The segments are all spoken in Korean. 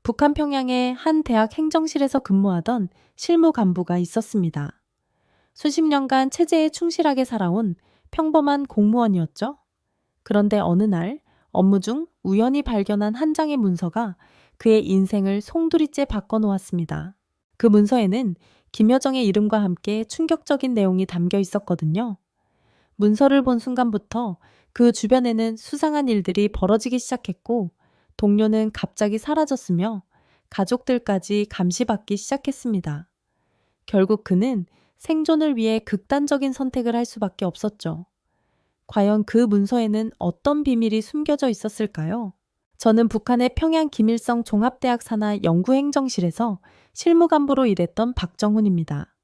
북한 평양의 한 대학 행정실에서 근무하던 실무 간부가 있었습니다. 수십 년간 체제에 충실하게 살아온 평범한 공무원이었죠. 그런데 어느 날 업무 중 우연히 발견한 한 장의 문서가 그의 인생을 송두리째 바꿔놓았습니다. 그 문서에는 김여정의 이름과 함께 충격적인 내용이 담겨 있었거든요. 문서를 본 순간부터 그 주변에는 수상한 일들이 벌어지기 시작했고, 동료는 갑자기 사라졌으며 가족들까지 감시받기 시작했습니다. 결국 그는 생존을 위해 극단적인 선택을 할 수밖에 없었죠. 과연 그 문서에는 어떤 비밀이 숨겨져 있었을까요? 저는 북한의 평양 김일성 종합대학 산하 연구행정실에서 실무간부로 일했던 박정훈입니다.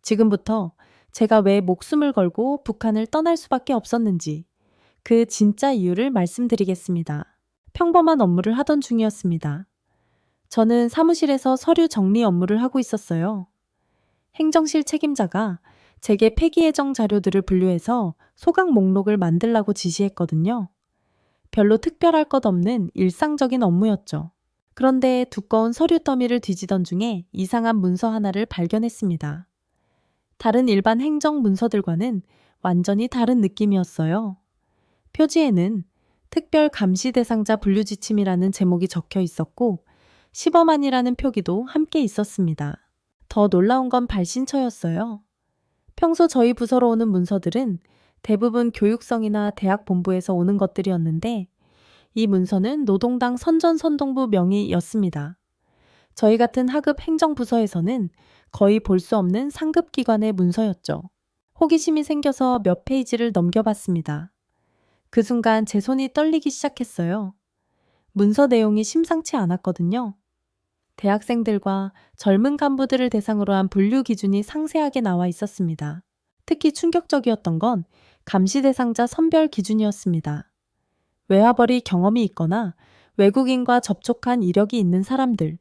지금부터 제가 왜 목숨을 걸고 북한을 떠날 수밖에 없었는지, 그 진짜 이유를 말씀드리겠습니다. 평범한 업무를 하던 중이었습니다. 저는 사무실에서 서류 정리 업무를 하고 있었어요. 행정실 책임자가 제게 폐기예정 자료들을 분류해서 소각 목록을 만들라고 지시했거든요. 별로 특별할 것 없는 일상적인 업무였죠. 그런데 두꺼운 서류 더미를 뒤지던 중에 이상한 문서 하나를 발견했습니다. 다른 일반 행정 문서들과는 완전히 다른 느낌이었어요. 표지에는 특별 감시 대상자 분류 지침이라는 제목이 적혀 있었고, 시범안이라는 표기도 함께 있었습니다. 더 놀라운 건 발신처였어요. 평소 저희 부서로 오는 문서들은 대부분 교육성이나 대학 본부에서 오는 것들이었는데, 이 문서는 노동당 선전선동부 명의였습니다. 저희 같은 하급 행정부서에서는 거의 볼 수 없는 상급 기관의 문서였죠. 호기심이 생겨서 몇 페이지를 넘겨봤습니다. 그 순간 제 손이 떨리기 시작했어요. 문서 내용이 심상치 않았거든요. 대학생들과 젊은 간부들을 대상으로 한 분류 기준이 상세하게 나와 있었습니다. 특히 충격적이었던 건 감시 대상자 선별 기준이었습니다. 외화벌이 경험이 있거나 외국인과 접촉한 이력이 있는 사람들,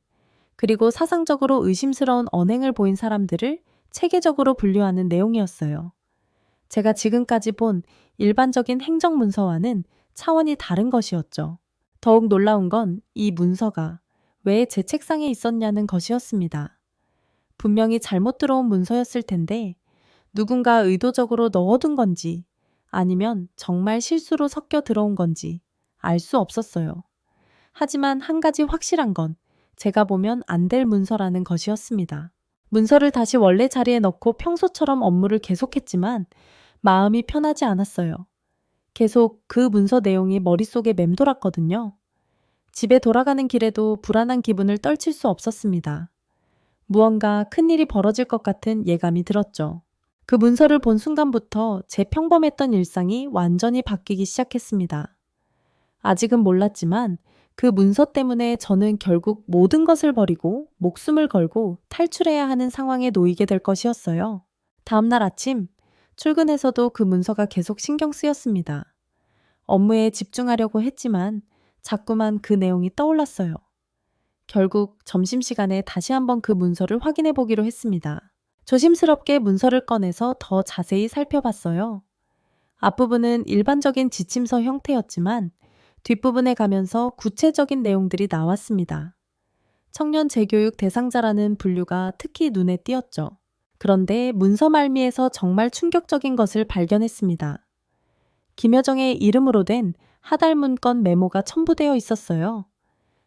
그리고 사상적으로 의심스러운 언행을 보인 사람들을 체계적으로 분류하는 내용이었어요. 제가 지금까지 본 일반적인 행정문서와는 차원이 다른 것이었죠. 더욱 놀라운 건 이 문서가 왜 제 책상에 있었냐는 것이었습니다. 분명히 잘못 들어온 문서였을 텐데 누군가 의도적으로 넣어둔 건지 아니면 정말 실수로 섞여 들어온 건지 알 수 없었어요. 하지만 한 가지 확실한 건 제가 보면 안 될 문서라는 것이었습니다. 문서를 다시 원래 자리에 넣고 평소처럼 업무를 계속했지만 마음이 편하지 않았어요. 계속 그 문서 내용이 머릿속에 맴돌았거든요. 집에 돌아가는 길에도 불안한 기분을 떨칠 수 없었습니다. 무언가 큰일이 벌어질 것 같은 예감이 들었죠. 그 문서를 본 순간부터 제 평범했던 일상이 완전히 바뀌기 시작했습니다. 아직은 몰랐지만 그 문서 때문에 저는 결국 모든 것을 버리고 목숨을 걸고 탈출해야 하는 상황에 놓이게 될 것이었어요. 다음날 아침, 출근해서도 그 문서가 계속 신경 쓰였습니다. 업무에 집중하려고 했지만 자꾸만 그 내용이 떠올랐어요. 결국 점심시간에 다시 한번 그 문서를 확인해 보기로 했습니다. 조심스럽게 문서를 꺼내서 더 자세히 살펴봤어요. 앞부분은 일반적인 지침서 형태였지만 뒷부분에 가면서 구체적인 내용들이 나왔습니다. 청년 재교육 대상자라는 분류가 특히 눈에 띄었죠. 그런데 문서 말미에서 정말 충격적인 것을 발견했습니다. 김여정의 이름으로 된 하달 문건 메모가 첨부되어 있었어요.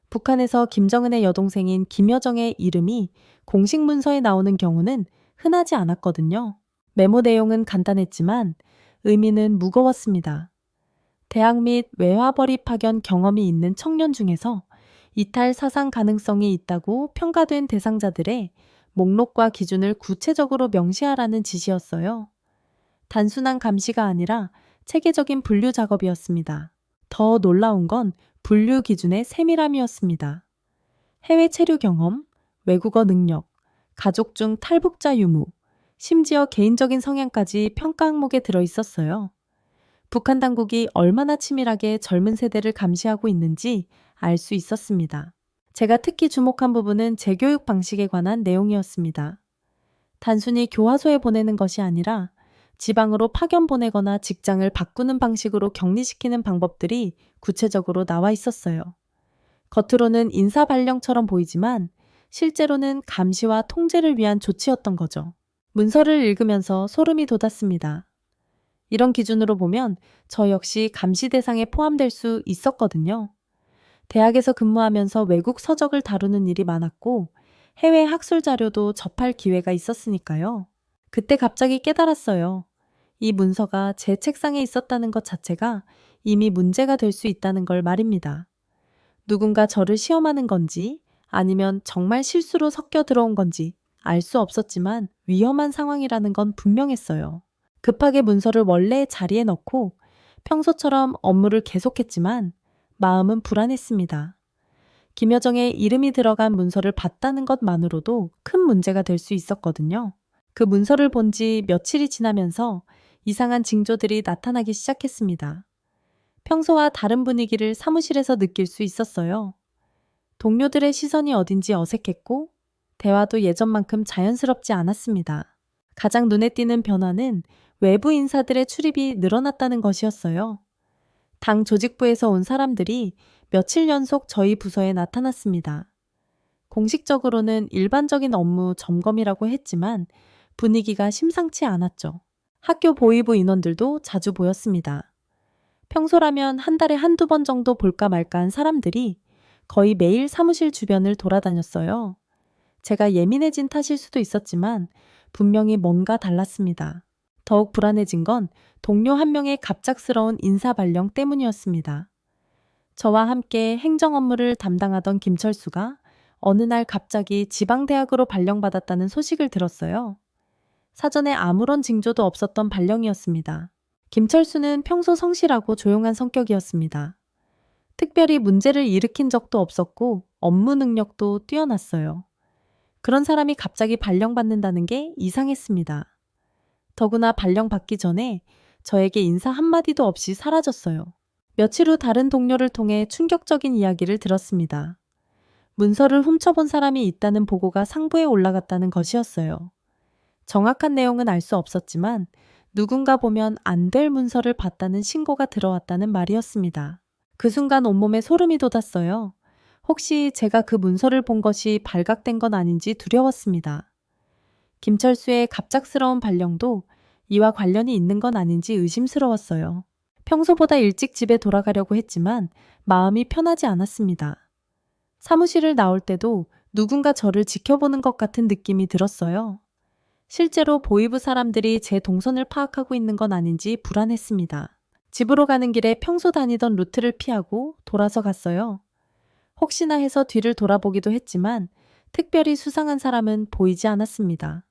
북한에서 김정은의 여동생인 김여정의 이름이 공식 문서에 나오는 경우는 흔하지 않았거든요. 메모 내용은 간단했지만 의미는 무거웠습니다. 대학 및 외화벌이 파견 경험이 있는 청년 중에서 이탈 사상 가능성이 있다고 평가된 대상자들의 목록과 기준을 구체적으로 명시하라는 지시였어요. 단순한 감시가 아니라 체계적인 분류 작업이었습니다. 더 놀라운 건 분류 기준의 세밀함이었습니다. 해외 체류 경험, 외국어 능력, 가족 중 탈북자 유무, 심지어 개인적인 성향까지 평가 항목에 들어 있었어요. 북한 당국이 얼마나 치밀하게 젊은 세대를 감시하고 있는지 알 수 있었습니다. 제가 특히 주목한 부분은 재교육 방식에 관한 내용이었습니다. 단순히 교화소에 보내는 것이 아니라 지방으로 파견 보내거나 직장을 바꾸는 방식으로 격리시키는 방법들이 구체적으로 나와 있었어요. 겉으로는 인사 발령처럼 보이지만 실제로는 감시와 통제를 위한 조치였던 거죠. 문서를 읽으면서 소름이 돋았습니다. 이런 기준으로 보면 저 역시 감시 대상에 포함될 수 있었거든요. 대학에서 근무하면서 외국 서적을 다루는 일이 많았고 해외 학술 자료도 접할 기회가 있었으니까요. 그때 갑자기 깨달았어요. 이 문서가 제 책상에 있었다는 것 자체가 이미 문제가 될 수 있다는 걸 말입니다. 누군가 저를 시험하는 건지 아니면 정말 실수로 섞여 들어온 건지 알 수 없었지만 위험한 상황이라는 건 분명했어요. 급하게 문서를 원래의 자리에 넣고 평소처럼 업무를 계속했지만 마음은 불안했습니다. 김여정의 이름이 들어간 문서를 봤다는 것만으로도 큰 문제가 될 수 있었거든요. 그 문서를 본 지 며칠이 지나면서 이상한 징조들이 나타나기 시작했습니다. 평소와 다른 분위기를 사무실에서 느낄 수 있었어요. 동료들의 시선이 어딘지 어색했고 대화도 예전만큼 자연스럽지 않았습니다. 가장 눈에 띄는 변화는 외부 인사들의 출입이 늘어났다는 것이었어요. 당 조직부에서 온 사람들이 며칠 연속 저희 부서에 나타났습니다. 공식적으로는 일반적인 업무 점검이라고 했지만 분위기가 심상치 않았죠. 학교 보위부 인원들도 자주 보였습니다. 평소라면 한 달에 한두 번 정도 볼까 말까 한 사람들이 거의 매일 사무실 주변을 돌아다녔어요. 제가 예민해진 탓일 수도 있었지만 분명히 뭔가 달랐습니다. 더욱 불안해진 건 동료 한 명의 갑작스러운 인사 발령 때문이었습니다. 저와 함께 행정 업무를 담당하던 김철수가 어느 날 갑자기 지방대학으로 발령받았다는 소식을 들었어요. 사전에 아무런 징조도 없었던 발령이었습니다. 김철수는 평소 성실하고 조용한 성격이었습니다. 특별히 문제를 일으킨 적도 없었고 업무 능력도 뛰어났어요. 그런 사람이 갑자기 발령받는다는 게 이상했습니다. 더구나 발령받기 전에 저에게 인사 한마디도 없이 사라졌어요. 며칠 후 다른 동료를 통해 충격적인 이야기를 들었습니다. 문서를 훔쳐본 사람이 있다는 보고가 상부에 올라갔다는 것이었어요. 정확한 내용은 알 수 없었지만 누군가 보면 안 될 문서를 봤다는 신고가 들어왔다는 말이었습니다. 그 순간 온몸에 소름이 돋았어요. 혹시 제가 그 문서를 본 것이 발각된 건 아닌지 두려웠습니다. 김철수의 갑작스러운 발령도 이와 관련이 있는 건 아닌지 의심스러웠어요. 평소보다 일찍 집에 돌아가려고 했지만 마음이 편하지 않았습니다. 사무실을 나올 때도 누군가 저를 지켜보는 것 같은 느낌이 들었어요. 실제로 보위부 사람들이 제 동선을 파악하고 있는 건 아닌지 불안했습니다. 집으로 가는 길에 평소 다니던 루트를 피하고 돌아서 갔어요. 혹시나 해서 뒤를 돌아보기도 했지만 특별히 수상한 사람은 보이지 않았습니다.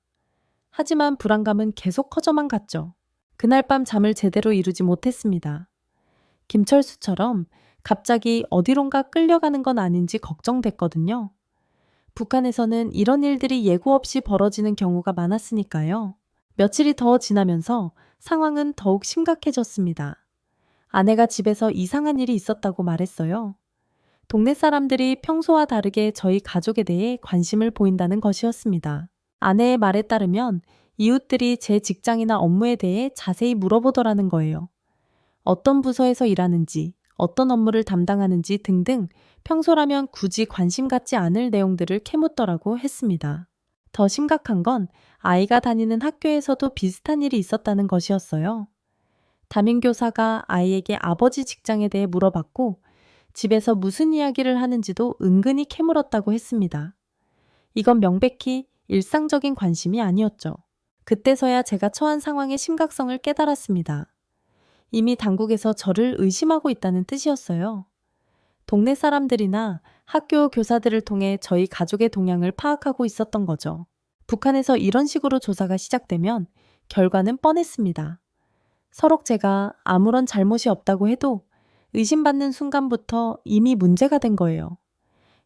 하지만 불안감은 계속 커져만 갔죠. 그날 밤 잠을 제대로 이루지 못했습니다. 김철수처럼 갑자기 어디론가 끌려가는 건 아닌지 걱정됐거든요. 북한에서는 이런 일들이 예고 없이 벌어지는 경우가 많았으니까요. 며칠이 더 지나면서 상황은 더욱 심각해졌습니다. 아내가 집에서 이상한 일이 있었다고 말했어요. 동네 사람들이 평소와 다르게 저희 가족에 대해 관심을 보인다는 것이었습니다. 아내의 말에 따르면 이웃들이 제 직장이나 업무에 대해 자세히 물어보더라는 거예요. 어떤 부서에서 일하는지, 어떤 업무를 담당하는지 등등 평소라면 굳이 관심 갖지 않을 내용들을 캐묻더라고 했습니다. 더 심각한 건 아이가 다니는 학교에서도 비슷한 일이 있었다는 것이었어요. 담임교사가 아이에게 아버지 직장에 대해 물어봤고 집에서 무슨 이야기를 하는지도 은근히 캐물었다고 했습니다. 이건 명백히 일상적인 관심이 아니었죠. 그때서야 제가 처한 상황의 심각성을 깨달았습니다. 이미 당국에서 저를 의심하고 있다는 뜻이었어요. 동네 사람들이나 학교 교사들을 통해 저희 가족의 동향을 파악하고 있었던 거죠. 북한에서 이런 식으로 조사가 시작되면 결과는 뻔했습니다. 서로 제가 아무런 잘못이 없다고 해도 의심받는 순간부터 이미 문제가 된 거예요.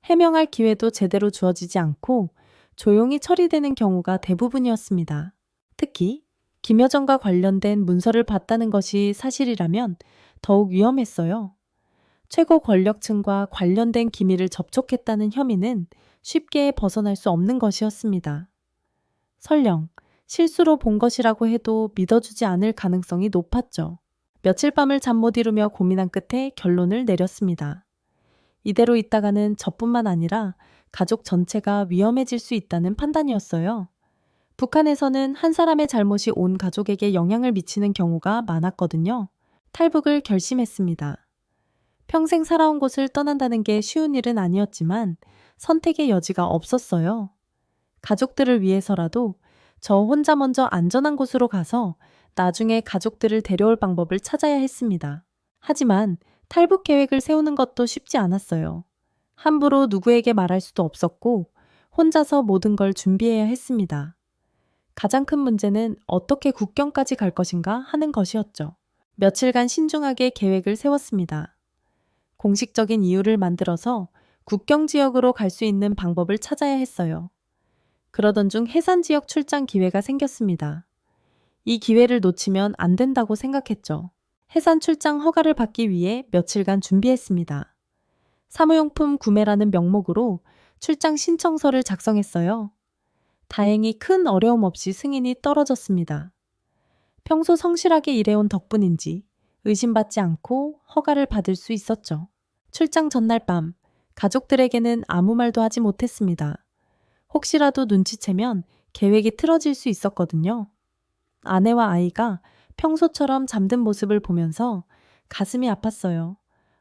해명할 기회도 제대로 주어지지 않고 조용히 처리되는 경우가 대부분이었습니다. 특히 김여정과 관련된 문서를 봤다는 것이 사실이라면 더욱 위험했어요. 최고 권력층과 관련된 기밀을 접촉했다는 혐의는 쉽게 벗어날 수 없는 것이었습니다. 설령 실수로 본 것이라고 해도 믿어주지 않을 가능성이 높았죠. 며칠 밤을 잠 못 이루며 고민한 끝에 결론을 내렸습니다. 이대로 있다가는 저뿐만 아니라 가족 전체가 위험해질 수 있다는 판단이었어요. 북한에서는 한 사람의 잘못이 온 가족에게 영향을 미치는 경우가 많았거든요. 탈북을 결심했습니다. 평생 살아온 곳을 떠난다는 게 쉬운 일은 아니었지만 선택의 여지가 없었어요. 가족들을 위해서라도 저 혼자 먼저 안전한 곳으로 가서 나중에 가족들을 데려올 방법을 찾아야 했습니다. 하지만 탈북 계획을 세우는 것도 쉽지 않았어요. 함부로 누구에게 말할 수도 없었고 혼자서 모든 걸 준비해야 했습니다. 가장 큰 문제는 어떻게 국경까지 갈 것인가 하는 것이었죠. 며칠간 신중하게 계획을 세웠습니다. 공식적인 이유를 만들어서 국경 지역으로 갈 수 있는 방법을 찾아야 했어요. 그러던 중 해산 지역 출장 기회가 생겼습니다. 이 기회를 놓치면 안 된다고 생각했죠. 해산 출장 허가를 받기 위해 며칠간 준비했습니다. 사무용품 구매라는 명목으로 출장 신청서를 작성했어요. 다행히 큰 어려움 없이 승인이 떨어졌습니다. 평소 성실하게 일해온 덕분인지 의심받지 않고 허가를 받을 수 있었죠. 출장 전날 밤, 가족들에게는 아무 말도 하지 못했습니다. 혹시라도 눈치채면 계획이 틀어질 수 있었거든요. 아내와 아이가 평소처럼 잠든 모습을 보면서 가슴이 아팠어요.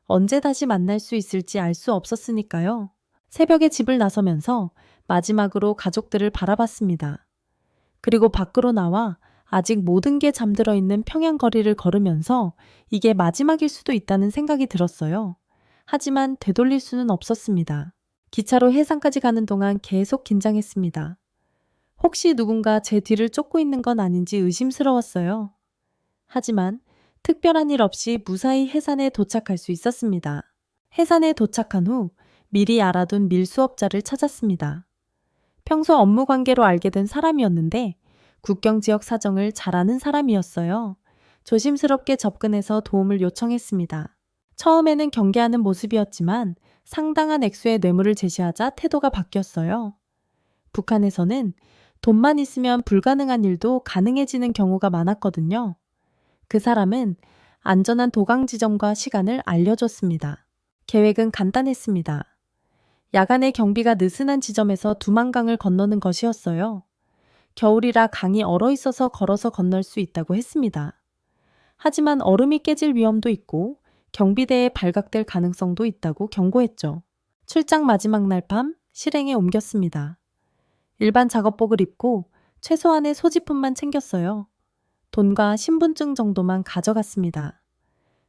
언제 다시 만날 수 있을지 알 수 없었으니까요. 새벽에 집을 나서면서 마지막으로 가족들을 바라봤습니다. 그리고 밖으로 나와 아직 모든 게 잠들어 있는 평양 거리를 걸으면서 이게 마지막일 수도 있다는 생각이 들었어요. 하지만 되돌릴 수는 없었습니다. 기차로 해상까지 가는 동안 계속 긴장했습니다. 혹시 누군가 제 뒤를 쫓고 있는 건 아닌지 의심스러웠어요. 하지만 특별한 일 없이 무사히 해산에 도착할 수 있었습니다. 해산에 도착한 후 미리 알아둔 밀수업자를 찾았습니다. 평소 업무 관계로 알게 된 사람이었는데 국경 지역 사정을 잘 아는 사람이었어요. 조심스럽게 접근해서 도움을 요청했습니다. 처음에는 경계하는 모습이었지만 상당한 액수의 뇌물을 제시하자 태도가 바뀌었어요. 북한에서는 돈만 있으면 불가능한 일도 가능해지는 경우가 많았거든요. 그 사람은 안전한 도강 지점과 시간을 알려줬습니다. 계획은 간단했습니다. 야간에 경비가 느슨한 지점에서 두만강을 건너는 것이었어요. 겨울이라 강이 얼어 있어서 걸어서 건널 수 있다고 했습니다. 하지만 얼음이 깨질 위험도 있고 경비대에 발각될 가능성도 있다고 경고했죠. 출장 마지막 날 밤 실행에 옮겼습니다. 일반 작업복을 입고 최소한의 소지품만 챙겼어요. 돈과 신분증 정도만 가져갔습니다.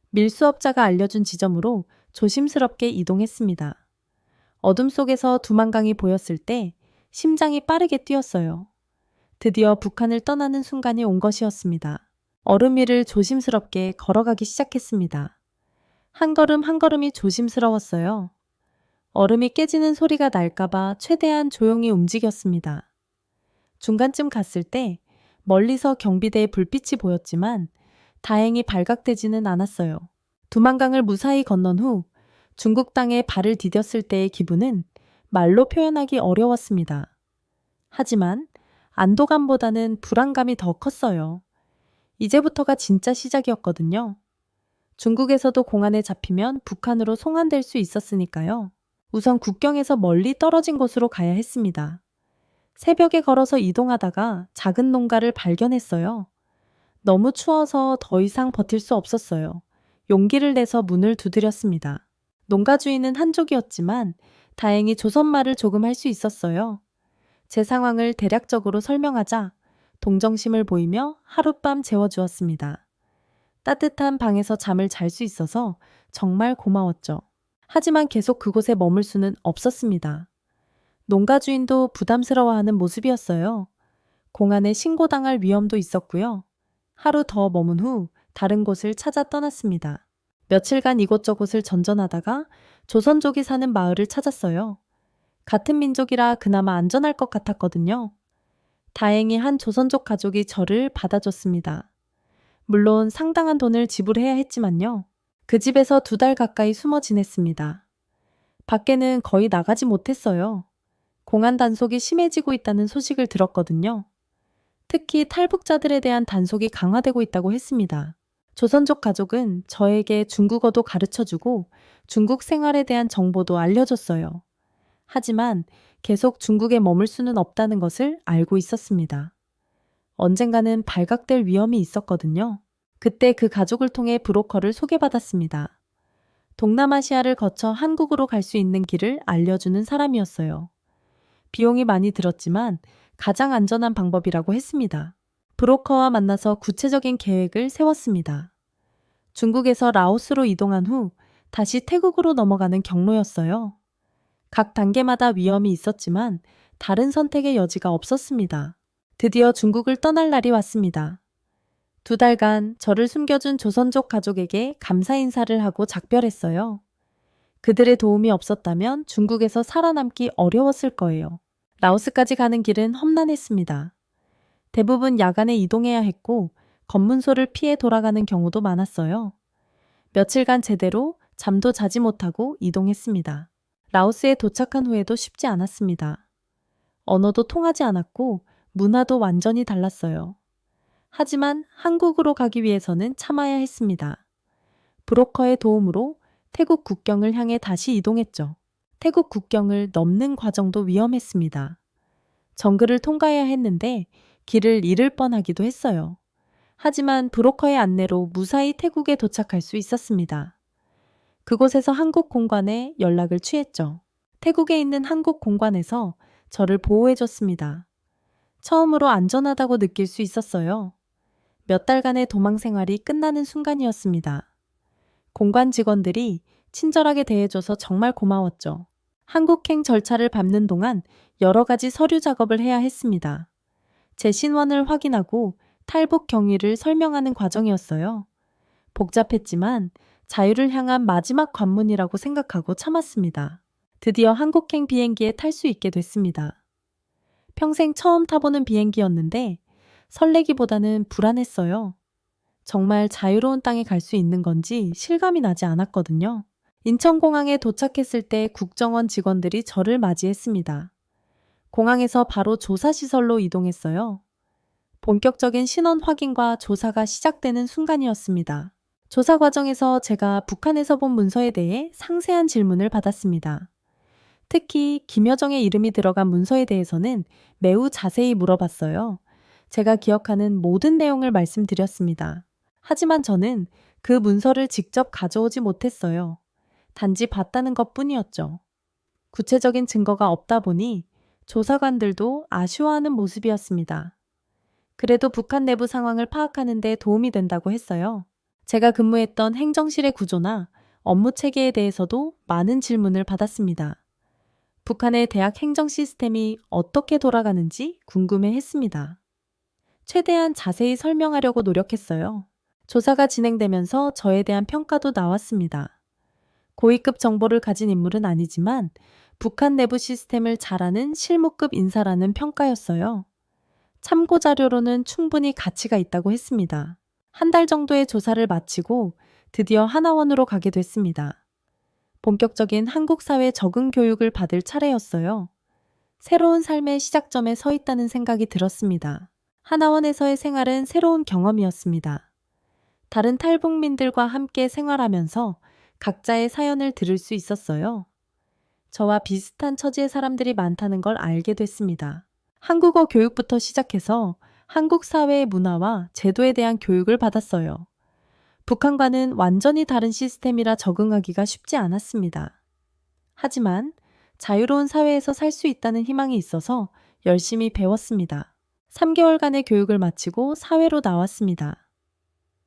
밀수업자가 알려준 지점으로 조심스럽게 이동했습니다. 어둠 속에서 두만강이 보였을 때 심장이 빠르게 뛰었어요. 드디어 북한을 떠나는 순간이 온 것이었습니다. 얼음 위를 조심스럽게 걸어가기 시작했습니다. 한 걸음 한 걸음이 조심스러웠어요. 얼음이 깨지는 소리가 날까봐 최대한 조용히 움직였습니다. 중간쯤 갔을 때 멀리서 경비대의 불빛이 보였지만 다행히 발각되지는 않았어요. 두만강을 무사히 건넌 후 중국 땅에 발을 디뎠을 때의 기분은 말로 표현하기 어려웠습니다. 하지만 안도감보다는 불안감이 더 컸어요. 이제부터가 진짜 시작이었거든요. 중국에서도 공안에 잡히면 북한으로 송환될 수 있었으니까요. 우선 국경에서 멀리 떨어진 곳으로 가야 했습니다. 새벽에 걸어서 이동하다가 작은 농가를 발견했어요. 너무 추워서 더 이상 버틸 수 없었어요. 용기를 내서 문을 두드렸습니다. 농가 주인은 한족이었지만 다행히 조선말을 조금 할 수 있었어요. 제 상황을 대략적으로 설명하자 동정심을 보이며 하룻밤 재워주었습니다. 따뜻한 방에서 잠을 잘 수 있어서 정말 고마웠죠. 하지만 계속 그곳에 머물 수는 없었습니다. 농가 주인도 부담스러워하는 모습이었어요. 공안에 신고당할 위험도 있었고요. 하루 더 머문 후 다른 곳을 찾아 떠났습니다. 며칠간 이곳저곳을 전전하다가 조선족이 사는 마을을 찾았어요. 같은 민족이라 그나마 안전할 것 같았거든요. 다행히 한 조선족 가족이 저를 받아줬습니다. 물론 상당한 돈을 지불해야 했지만요. 그 집에서 2달 가까이 숨어 지냈습니다. 밖에는 거의 나가지 못했어요. 공안 단속이 심해지고 있다는 소식을 들었거든요. 특히 탈북자들에 대한 단속이 강화되고 있다고 했습니다. 조선족 가족은 저에게 중국어도 가르쳐주고 중국 생활에 대한 정보도 알려줬어요. 하지만 계속 중국에 머물 수는 없다는 것을 알고 있었습니다. 언젠가는 발각될 위험이 있었거든요. 그때 그 가족을 통해 브로커를 소개받았습니다. 동남아시아를 거쳐 한국으로 갈 수 있는 길을 알려주는 사람이었어요. 비용이 많이 들었지만 가장 안전한 방법이라고 했습니다. 브로커와 만나서 구체적인 계획을 세웠습니다. 중국에서 라오스로 이동한 후 다시 태국으로 넘어가는 경로였어요. 각 단계마다 위험이 있었지만 다른 선택의 여지가 없었습니다. 드디어 중국을 떠날 날이 왔습니다. 2달간 저를 숨겨준 조선족 가족에게 감사 인사를 하고 작별했어요. 그들의 도움이 없었다면 중국에서 살아남기 어려웠을 거예요. 라오스까지 가는 길은 험난했습니다. 대부분 야간에 이동해야 했고 검문소를 피해 돌아가는 경우도 많았어요. 며칠간 제대로 잠도 자지 못하고 이동했습니다. 라오스에 도착한 후에도 쉽지 않았습니다. 언어도 통하지 않았고 문화도 완전히 달랐어요. 하지만 한국으로 가기 위해서는 참아야 했습니다. 브로커의 도움으로 태국 국경을 향해 다시 이동했죠. 태국 국경을 넘는 과정도 위험했습니다. 정글을 통과해야 했는데 길을 잃을 뻔하기도 했어요. 하지만 브로커의 안내로 무사히 태국에 도착할 수 있었습니다. 그곳에서 한국 공관에 연락을 취했죠. 태국에 있는 한국 공관에서 저를 보호해줬습니다. 처음으로 안전하다고 느낄 수 있었어요. 몇 달간의 도망 생활이 끝나는 순간이었습니다. 공관 직원들이 친절하게 대해줘서 정말 고마웠죠. 한국행 절차를 밟는 동안 여러 가지 서류 작업을 해야 했습니다. 제 신원을 확인하고 탈북 경위를 설명하는 과정이었어요. 복잡했지만 자유를 향한 마지막 관문이라고 생각하고 참았습니다. 드디어 한국행 비행기에 탈 수 있게 됐습니다. 평생 처음 타보는 비행기였는데 설레기보다는 불안했어요. 정말 자유로운 땅에 갈 수 있는 건지 실감이 나지 않았거든요. 인천공항에 도착했을 때 국정원 직원들이 저를 맞이했습니다. 공항에서 바로 조사시설로 이동했어요. 본격적인 신원 확인과 조사가 시작되는 순간이었습니다. 조사 과정에서 제가 북한에서 본 문서에 대해 상세한 질문을 받았습니다. 특히 김여정의 이름이 들어간 문서에 대해서는 매우 자세히 물어봤어요. 제가 기억하는 모든 내용을 말씀드렸습니다. 하지만 저는 그 문서를 직접 가져오지 못했어요. 단지 봤다는 것뿐이었죠. 구체적인 증거가 없다 보니 조사관들도 아쉬워하는 모습이었습니다. 그래도 북한 내부 상황을 파악하는 데 도움이 된다고 했어요. 제가 근무했던 행정실의 구조나 업무 체계에 대해서도 많은 질문을 받았습니다. 북한의 대학 행정 시스템이 어떻게 돌아가는지 궁금해 했습니다. 최대한 자세히 설명하려고 노력했어요. 조사가 진행되면서 저에 대한 평가도 나왔습니다. 고위급 정보를 가진 인물은 아니지만 북한 내부 시스템을 잘 아는 실무급 인사라는 평가였어요. 참고 자료로는 충분히 가치가 있다고 했습니다. 1달 정도의 조사를 마치고 드디어 하나원으로 가게 됐습니다. 본격적인 한국 사회 적응 교육을 받을 차례였어요. 새로운 삶의 시작점에 서 있다는 생각이 들었습니다. 하나원에서의 생활은 새로운 경험이었습니다. 다른 탈북민들과 함께 생활하면서 각자의 사연을 들을 수 있었어요. 저와 비슷한 처지의 사람들이 많다는 걸 알게 됐습니다. 한국어 교육부터 시작해서 한국 사회의 문화와 제도에 대한 교육을 받았어요. 북한과는 완전히 다른 시스템이라 적응하기가 쉽지 않았습니다. 하지만 자유로운 사회에서 살 수 있다는 희망이 있어서 열심히 배웠습니다. 3개월간의 교육을 마치고 사회로 나왔습니다.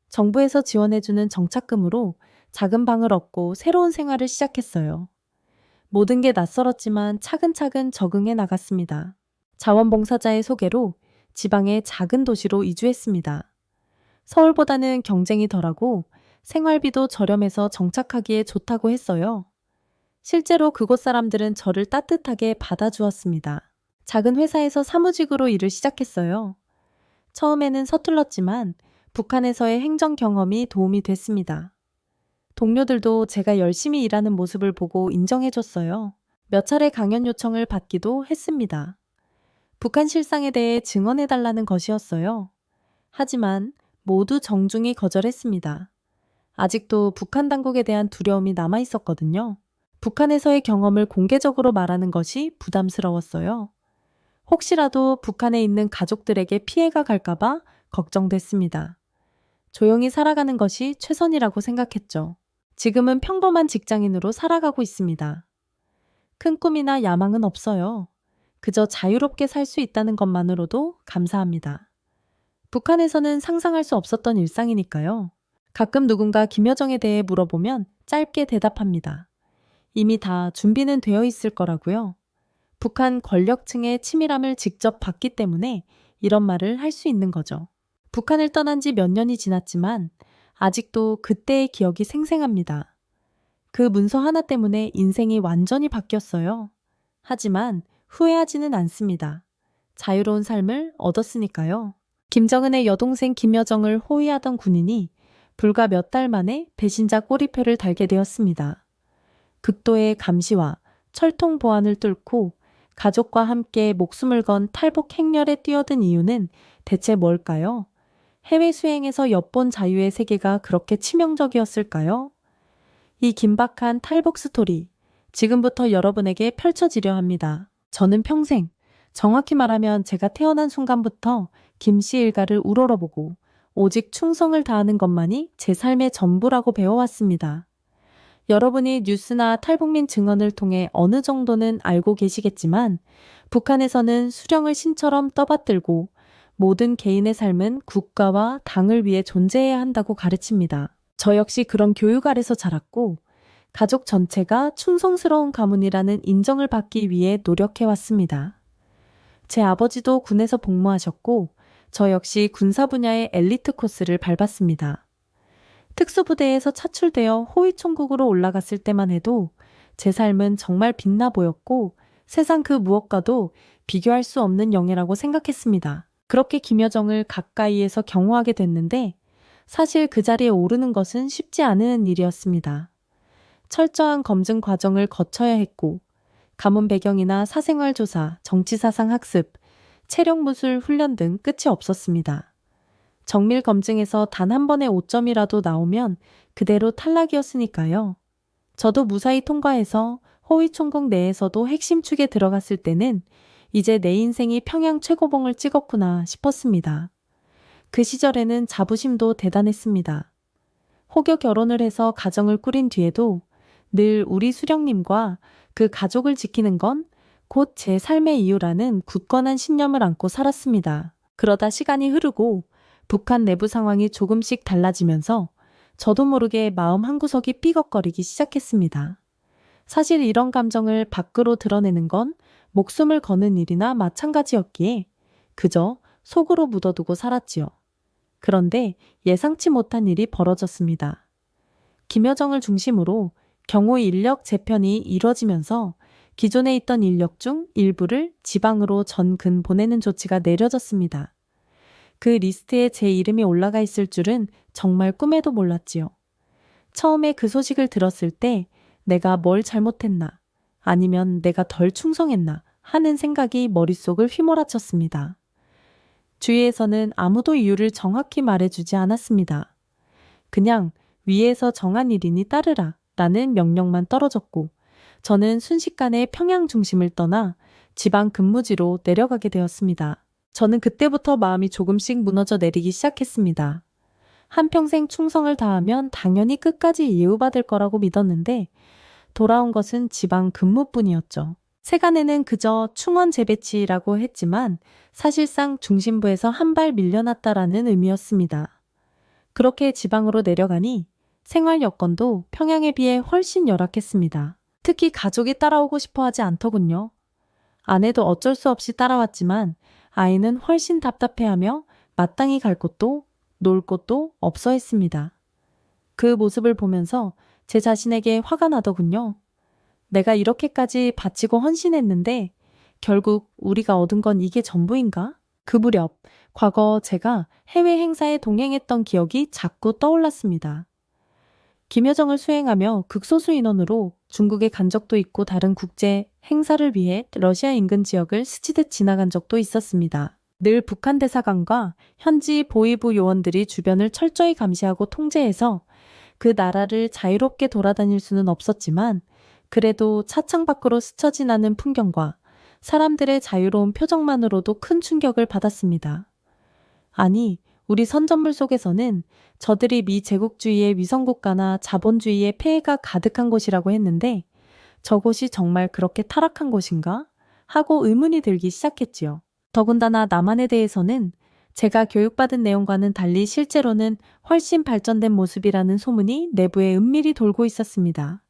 정부에서 지원해주는 정착금으로 작은 방을 얻고 새로운 생활을 시작했어요. 모든 게 낯설었지만 차근차근 적응해 나갔습니다. 자원봉사자의 소개로 지방의 작은 도시로 이주했습니다. 서울보다는 경쟁이 덜하고 생활비도 저렴해서 정착하기에 좋다고 했어요. 실제로 그곳 사람들은 저를 따뜻하게 받아주었습니다. 작은 회사에서 사무직으로 일을 시작했어요. 처음에는 서툴렀지만 북한에서의 행정 경험이 도움이 됐습니다. 동료들도 제가 열심히 일하는 모습을 보고 인정해줬어요. 몇 차례 강연 요청을 받기도 했습니다. 북한 실상에 대해 증언해달라는 것이었어요. 하지만 모두 정중히 거절했습니다. 아직도 북한 당국에 대한 두려움이 남아 있었거든요. 북한에서의 경험을 공개적으로 말하는 것이 부담스러웠어요. 혹시라도 북한에 있는 가족들에게 피해가 갈까봐 걱정됐습니다. 조용히 살아가는 것이 최선이라고 생각했죠. 지금은 평범한 직장인으로 살아가고 있습니다. 큰 꿈이나 야망은 없어요. 그저 자유롭게 살 수 있다는 것만으로도 감사합니다. 북한에서는 상상할 수 없었던 일상이니까요. 가끔 누군가 김여정에 대해 물어보면 짧게 대답합니다. 이미 다 준비는 되어 있을 거라고요. 북한 권력층의 치밀함을 직접 봤기 때문에 이런 말을 할 수 있는 거죠. 북한을 떠난 지 몇 년이 지났지만 아직도 그때의 기억이 생생합니다. 그 문서 하나 때문에 인생이 완전히 바뀌었어요. 하지만 후회하지는 않습니다. 자유로운 삶을 얻었으니까요. 김정은의 여동생 김여정을 호위하던 군인이 불과 몇 달 만에 배신자 꼬리표를 달게 되었습니다. 극도의 감시와 철통 보안을 뚫고 가족과 함께 목숨을 건 탈북 행렬에 뛰어든 이유는 대체 뭘까요? 해외 수행에서 엿본 자유의 세계가 그렇게 치명적이었을까요? 이 긴박한 탈북 스토리, 지금부터 여러분에게 펼쳐지려 합니다. 저는 평생, 정확히 말하면 제가 태어난 순간부터 김씨 일가를 우러러보고 오직 충성을 다하는 것만이 제 삶의 전부라고 배워왔습니다. 여러분이 뉴스나 탈북민 증언을 통해 어느 정도는 알고 계시겠지만 북한에서는 수령을 신처럼 떠받들고 모든 개인의 삶은 국가와 당을 위해 존재해야 한다고 가르칩니다. 저 역시 그런 교육 아래서 자랐고 가족 전체가 충성스러운 가문이라는 인정을 받기 위해 노력해왔습니다. 제 아버지도 군에서 복무하셨고 저 역시 군사 분야의 엘리트 코스를 밟았습니다. 특수부대에서 차출되어 호위총국으로 올라갔을 때만 해도 제 삶은 정말 빛나 보였고 세상 그 무엇과도 비교할 수 없는 영예라고 생각했습니다. 그렇게 김여정을 가까이에서 경호하게 됐는데 사실 그 자리에 오르는 것은 쉽지 않은 일이었습니다. 철저한 검증 과정을 거쳐야 했고 가문 배경이나 사생활 조사, 정치사상 학습, 체력 무술 훈련 등 끝이 없었습니다. 정밀 검증에서 단 한 번의 오점이라도 나오면 그대로 탈락이었으니까요. 저도 무사히 통과해서 호위총국 내에서도 핵심 축에 들어갔을 때는 이제 내 인생이 평양 최고봉을 찍었구나 싶었습니다. 그 시절에는 자부심도 대단했습니다. 혹여 결혼을 해서 가정을 꾸린 뒤에도 늘 우리 수령님과 그 가족을 지키는 건 곧 제 삶의 이유라는 굳건한 신념을 안고 살았습니다. 그러다 시간이 흐르고 북한 내부 상황이 조금씩 달라지면서 저도 모르게 마음 한구석이 삐걱거리기 시작했습니다. 사실 이런 감정을 밖으로 드러내는 건 목숨을 거는 일이나 마찬가지였기에 그저 속으로 묻어두고 살았지요. 그런데 예상치 못한 일이 벌어졌습니다. 김여정을 중심으로 경호 인력 재편이 이뤄지면서 기존에 있던 인력 중 일부를 지방으로 전근 보내는 조치가 내려졌습니다. 그 리스트에 제 이름이 올라가 있을 줄은 정말 꿈에도 몰랐지요. 처음에 그 소식을 들었을 때 내가 뭘 잘못했나 아니면 내가 덜 충성했나 하는 생각이 머릿속을 휘몰아쳤습니다. 주위에서는 아무도 이유를 정확히 말해주지 않았습니다. 그냥 위에서 정한 일이니 따르라 라는 명령만 떨어졌고 저는 순식간에 평양 중심을 떠나 지방 근무지로 내려가게 되었습니다. 저는 그때부터 마음이 조금씩 무너져 내리기 시작했습니다. 한평생 충성을 다하면 당연히 끝까지 예우받을 거라고 믿었는데 돌아온 것은 지방 근무뿐이었죠. 세간에는 그저 충원 재배치라고 했지만 사실상 중심부에서 한 발 밀려났다라는 의미였습니다. 그렇게 지방으로 내려가니 생활 여건도 평양에 비해 훨씬 열악했습니다. 특히 가족이 따라오고 싶어 하지 않더군요. 아내도 어쩔 수 없이 따라왔지만 아이는 훨씬 답답해하며 마땅히 갈 곳도 놀 곳도 없어 했습니다. 그 모습을 보면서 제 자신에게 화가 나더군요. 내가 이렇게까지 바치고 헌신했는데 결국 우리가 얻은 건 이게 전부인가? 그 무렵 과거 제가 해외 행사에 동행했던 기억이 자꾸 떠올랐습니다. 김여정을 수행하며 극소수 인원으로 중국에 간 적도 있고 다른 국제 행사를 위해 러시아 인근 지역을 스치듯 지나간 적도 있었습니다. 늘 북한 대사관과 현지 보위부 요원들이 주변을 철저히 감시하고 통제해서 그 나라를 자유롭게 돌아다닐 수는 없었지만 그래도 차창 밖으로 스쳐 지나는 풍경과 사람들의 자유로운 표정만으로도 큰 충격을 받았습니다. 아니, 우리 선전물 속에서는 저들이 미 제국주의의 위성국가나 자본주의의 폐해가 가득한 곳이라고 했는데 저곳이 정말 그렇게 타락한 곳인가? 하고 의문이 들기 시작했지요. 더군다나 남한에 대해서는 제가 교육받은 내용과는 달리 실제로는 훨씬 발전된 모습이라는 소문이 내부에 은밀히 돌고 있었습니다.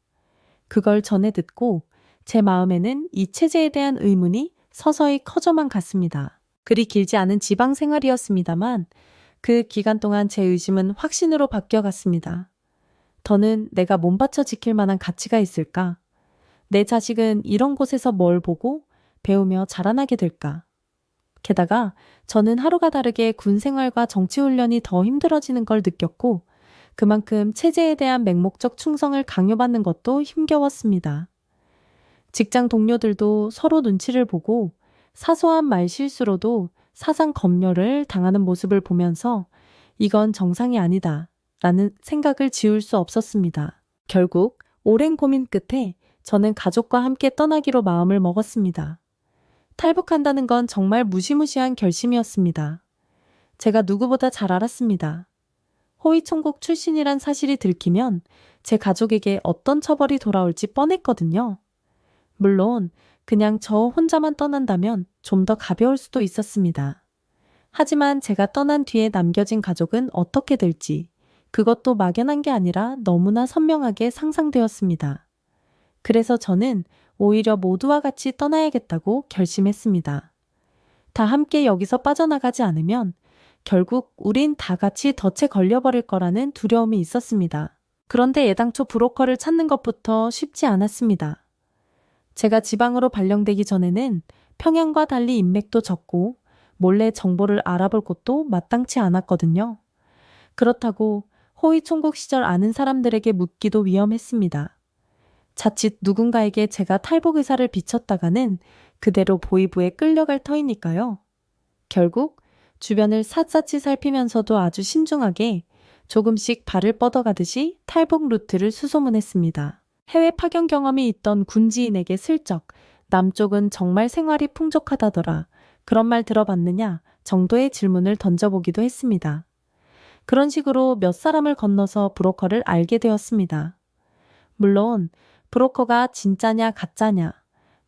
그걸 전해 듣고 제 마음에는 이 체제에 대한 의문이 서서히 커져만 갔습니다. 그리 길지 않은 지방 생활이었습니다만 그 기간 동안 제 의심은 확신으로 바뀌어갔습니다. 더는 내가 몸바쳐 지킬 만한 가치가 있을까? 내 자식은 이런 곳에서 뭘 보고 배우며 자라나게 될까? 게다가 저는 하루가 다르게 군 생활과 정치 훈련이 더 힘들어지는 걸 느꼈고 그만큼 체제에 대한 맹목적 충성을 강요받는 것도 힘겨웠습니다. 직장 동료들도 서로 눈치를 보고 사소한 말실수로도 사상 검열을 당하는 모습을 보면서 이건 정상이 아니다 라는 생각을 지울 수 없었습니다. 결국 오랜 고민 끝에 저는 가족과 함께 떠나기로 마음을 먹었습니다. 탈북한다는 건 정말 무시무시한 결심이었습니다. 제가 누구보다 잘 알았습니다. 호위총국 출신이란 사실이 들키면 제 가족에게 어떤 처벌이 돌아올지 뻔했거든요. 물론 그냥 저 혼자만 떠난다면 좀 더 가벼울 수도 있었습니다. 하지만 제가 떠난 뒤에 남겨진 가족은 어떻게 될지 그것도 막연한 게 아니라 너무나 선명하게 상상되었습니다. 그래서 저는 오히려 모두와 같이 떠나야겠다고 결심했습니다. 다 함께 여기서 빠져나가지 않으면 결국 우린 다 같이 덫에 걸려버릴 거라는 두려움이 있었습니다. 그런데 애당초 브로커를 찾는 것부터 쉽지 않았습니다. 제가 지방으로 발령되기 전에는 평양과 달리 인맥도 적고 몰래 정보를 알아볼 곳도 마땅치 않았거든요. 그렇다고 호위총국 시절 아는 사람들에게 묻기도 위험했습니다. 자칫 누군가에게 제가 탈북 의사를 비쳤다가는 그대로 보위부에 끌려갈 터이니까요. 결국 주변을 샅샅이 살피면서도 아주 신중하게 조금씩 발을 뻗어가듯이 탈북 루트를 수소문했습니다. 해외 파견 경험이 있던 군지인에게 슬쩍 남쪽은 정말 생활이 풍족하다더라. 그런 말 들어봤느냐 정도의 질문을 던져보기도 했습니다. 그런 식으로 몇 사람을 건너서 브로커를 알게 되었습니다. 물론 브로커가 진짜냐 가짜냐,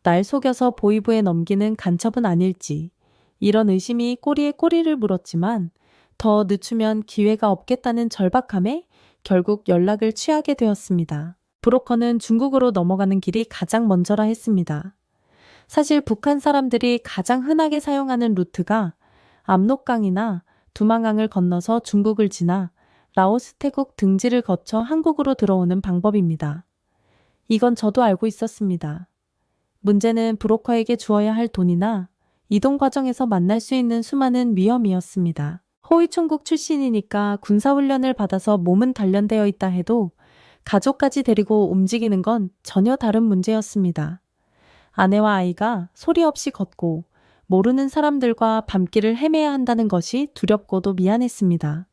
날 속여서 보위부에 넘기는 간첩은 아닐지 이런 의심이 꼬리에 꼬리를 물었지만 더 늦추면 기회가 없겠다는 절박함에 결국 연락을 취하게 되었습니다. 브로커는 중국으로 넘어가는 길이 가장 먼저라 했습니다. 사실 북한 사람들이 가장 흔하게 사용하는 루트가 압록강이나 두만강을 건너서 중국을 지나 라오스, 태국 등지를 거쳐 한국으로 들어오는 방법입니다. 이건 저도 알고 있었습니다. 문제는 브로커에게 주어야 할 돈이나 이동 과정에서 만날 수 있는 수많은 위험이었습니다. 호위총국 출신이니까 군사훈련을 받아서 몸은 단련되어 있다 해도 가족까지 데리고 움직이는 건 전혀 다른 문제였습니다. 아내와 아이가 소리 없이 걷고 모르는 사람들과 밤길을 헤매야 한다는 것이 두렵고도 미안했습니다.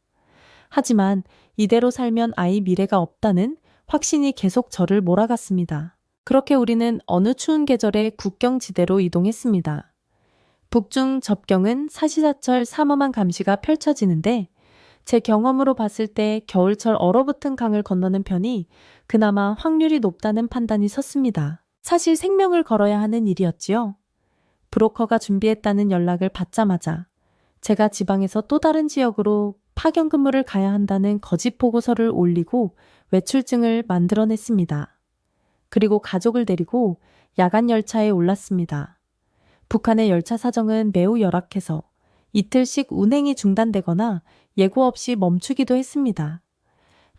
하지만 이대로 살면 아이 미래가 없다는 확신이 계속 저를 몰아갔습니다. 그렇게 우리는 어느 추운 계절에 국경지대로 이동했습니다. 북중 접경은 사시사철 삼엄한 감시가 펼쳐지는데 제 경험으로 봤을 때 겨울철 얼어붙은 강을 건너는 편이 그나마 확률이 높다는 판단이 섰습니다. 사실 생명을 걸어야 하는 일이었지요. 브로커가 준비했다는 연락을 받자마자 제가 지방에서 또 다른 지역으로 파견 근무를 가야 한다는 거짓 보고서를 올리고 외출증을 만들어냈습니다. 그리고 가족을 데리고 야간 열차에 올랐습니다. 북한의 열차 사정은 매우 열악해서 이틀씩 운행이 중단되거나 예고 없이 멈추기도 했습니다.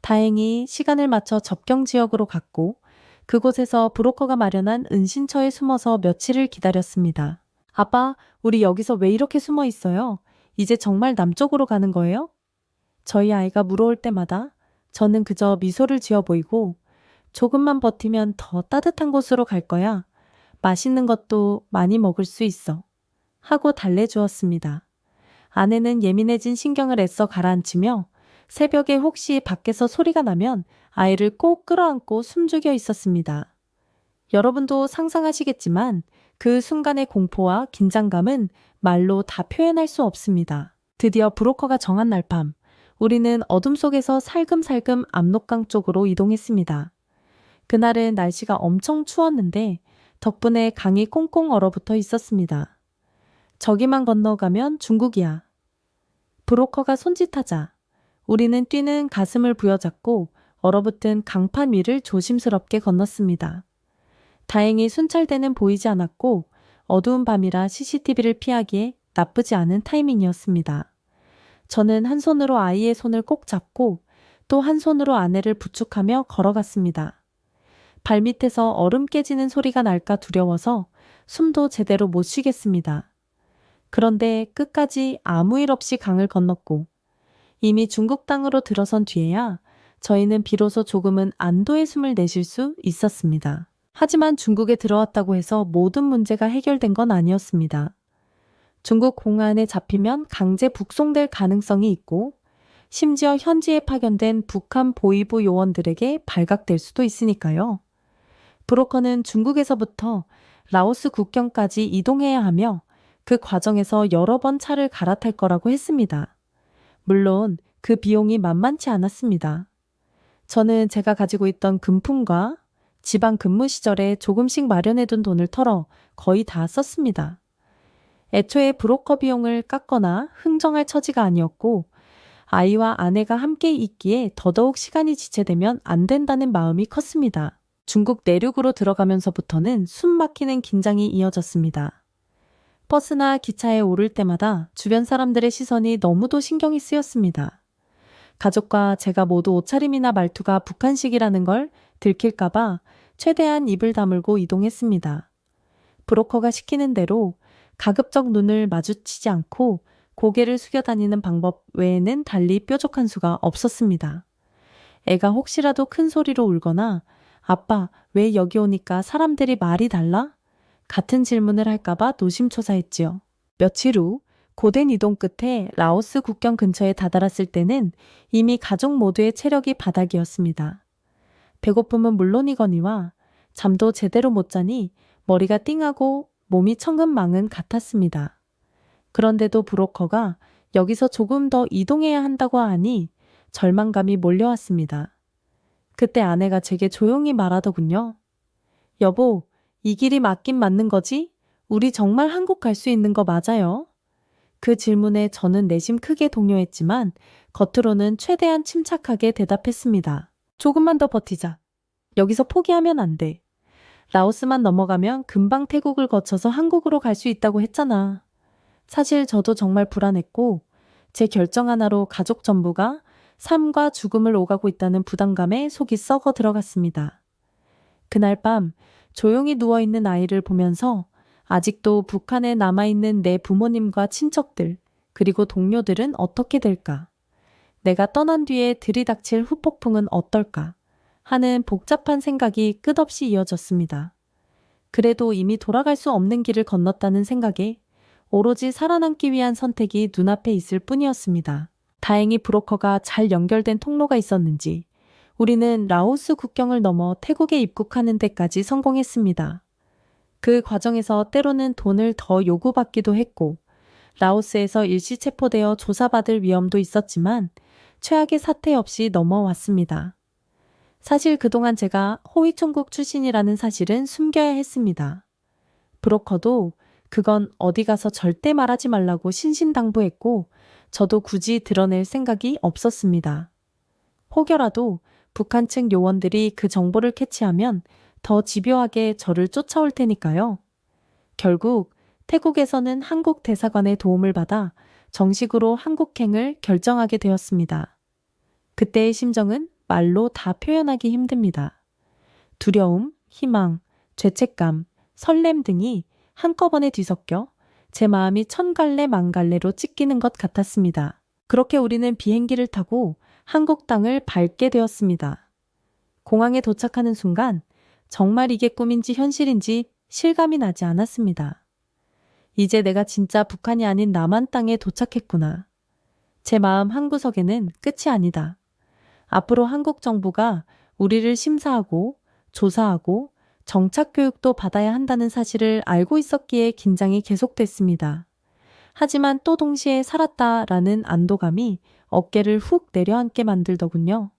다행히 시간을 맞춰 접경 지역으로 갔고 그곳에서 브로커가 마련한 은신처에 숨어서 며칠을 기다렸습니다. 아빠, 우리 여기서 왜 이렇게 숨어 있어요? 이제 정말 남쪽으로 가는 거예요? 저희 아이가 물어올 때마다 저는 그저 미소를 지어 보이고 조금만 버티면 더 따뜻한 곳으로 갈 거야. 맛있는 것도 많이 먹을 수 있어. 하고 달래주었습니다. 아내는 예민해진 신경을 애써 가라앉히며 새벽에 혹시 밖에서 소리가 나면 아이를 꼭 끌어안고 숨죽여 있었습니다. 여러분도 상상하시겠지만 그 순간의 공포와 긴장감은 말로 다 표현할 수 없습니다. 드디어 브로커가 정한 날 밤, 우리는 어둠 속에서 살금살금 압록강 쪽으로 이동했습니다. 그날은 날씨가 엄청 추웠는데 덕분에 강이 꽁꽁 얼어붙어 있었습니다. 저기만 건너가면 중국이야. 브로커가 손짓하자 우리는 뛰는 가슴을 부여잡고 얼어붙은 강판 위를 조심스럽게 건넜습니다. 다행히 순찰대는 보이지 않았고 어두운 밤이라 CCTV를 피하기에 나쁘지 않은 타이밍이었습니다. 저는 한 손으로 아이의 손을 꼭 잡고 또 한 손으로 아내를 부축하며 걸어갔습니다. 발밑에서 얼음 깨지는 소리가 날까 두려워서 숨도 제대로 못 쉬겠습니다. 그런데 끝까지 아무 일 없이 강을 건넜고 이미 중국 땅으로 들어선 뒤에야 저희는 비로소 조금은 안도의 숨을 내쉴 수 있었습니다. 하지만 중국에 들어왔다고 해서 모든 문제가 해결된 건 아니었습니다. 중국 공안에 잡히면 강제 북송될 가능성이 있고 심지어 현지에 파견된 북한 보위부 요원들에게 발각될 수도 있으니까요. 브로커는 중국에서부터 라오스 국경까지 이동해야 하며 그 과정에서 여러 번 차를 갈아탈 거라고 했습니다. 물론 그 비용이 만만치 않았습니다. 저는 제가 가지고 있던 금품과 지방 근무 시절에 조금씩 마련해둔 돈을 털어 거의 다 썼습니다. 애초에 브로커 비용을 깎거나 흥정할 처지가 아니었고 아이와 아내가 함께 있기에 더더욱 시간이 지체되면 안 된다는 마음이 컸습니다. 중국 내륙으로 들어가면서부터는 숨 막히는 긴장이 이어졌습니다. 버스나 기차에 오를 때마다 주변 사람들의 시선이 너무도 신경이 쓰였습니다. 가족과 제가 모두 옷차림이나 말투가 북한식이라는 걸 들킬까봐 최대한 입을 다물고 이동했습니다. 브로커가 시키는 대로 가급적 눈을 마주치지 않고 고개를 숙여 다니는 방법 외에는 달리 뾰족한 수가 없었습니다. 애가 혹시라도 큰 소리로 울거나 아빠, 왜 여기 오니까 사람들이 말이 달라? 같은 질문을 할까봐 노심초사했지요. 며칠 후 고된 이동 끝에 라오스 국경 근처에 다다랐을 때는 이미 가족 모두의 체력이 바닥이었습니다. 배고픔은 물론이거니와 잠도 제대로 못 자니 머리가 띵하고 몸이 천근만근 같았습니다. 그런데도 브로커가 여기서 조금 더 이동해야 한다고 하니 절망감이 몰려왔습니다. 그때 아내가 제게 조용히 말하더군요. 여보, 이 길이 맞긴 맞는 거지? 우리 정말 한국 갈 수 있는 거 맞아요? 그 질문에 저는 내심 크게 동요했지만 겉으로는 최대한 침착하게 대답했습니다. 조금만 더 버티자. 여기서 포기하면 안 돼. 라오스만 넘어가면 금방 태국을 거쳐서 한국으로 갈 수 있다고 했잖아. 사실 저도 정말 불안했고 제 결정 하나로 가족 전부가 삶과 죽음을 오가고 있다는 부담감에 속이 썩어 들어갔습니다. 그날 밤 조용히 누워있는 아이를 보면서 아직도 북한에 남아있는 내 부모님과 친척들 그리고 동료들은 어떻게 될까? 내가 떠난 뒤에 들이닥칠 후폭풍은 어떨까? 하는 복잡한 생각이 끝없이 이어졌습니다. 그래도 이미 돌아갈 수 없는 길을 건넜다는 생각에 오로지 살아남기 위한 선택이 눈앞에 있을 뿐이었습니다. 다행히 브로커가 잘 연결된 통로가 있었는지 우리는 라오스 국경을 넘어 태국에 입국하는 데까지 성공했습니다. 그 과정에서 때로는 돈을 더 요구받기도 했고 라오스에서 일시 체포되어 조사받을 위험도 있었지만 최악의 사태 없이 넘어왔습니다. 사실 그동안 제가 호위총국 출신이라는 사실은 숨겨야 했습니다. 브로커도 그건 어디 가서 절대 말하지 말라고 신신당부했고 저도 굳이 드러낼 생각이 없었습니다. 혹여라도 북한 측 요원들이 그 정보를 캐치하면 더 집요하게 저를 쫓아올 테니까요. 결국 태국에서는 한국 대사관의 도움을 받아 정식으로 한국행을 결정하게 되었습니다. 그때의 심정은 말로 다 표현하기 힘듭니다. 두려움, 희망, 죄책감, 설렘 등이 한꺼번에 뒤섞여 제 마음이 천갈래 만갈래로 찢기는 것 같았습니다. 그렇게 우리는 비행기를 타고 한국 땅을 밟게 되었습니다. 공항에 도착하는 순간 정말 이게 꿈인지 현실인지 실감이 나지 않았습니다. 이제 내가 진짜 북한이 아닌 남한 땅에 도착했구나. 제 마음 한구석에는 끝이 아니다. 앞으로 한국 정부가 우리를 심사하고 조사하고 정착 교육도 받아야 한다는 사실을 알고 있었기에 긴장이 계속됐습니다. 하지만 또 동시에 살았다라는 안도감이 어깨를 훅 내려앉게 만들더군요.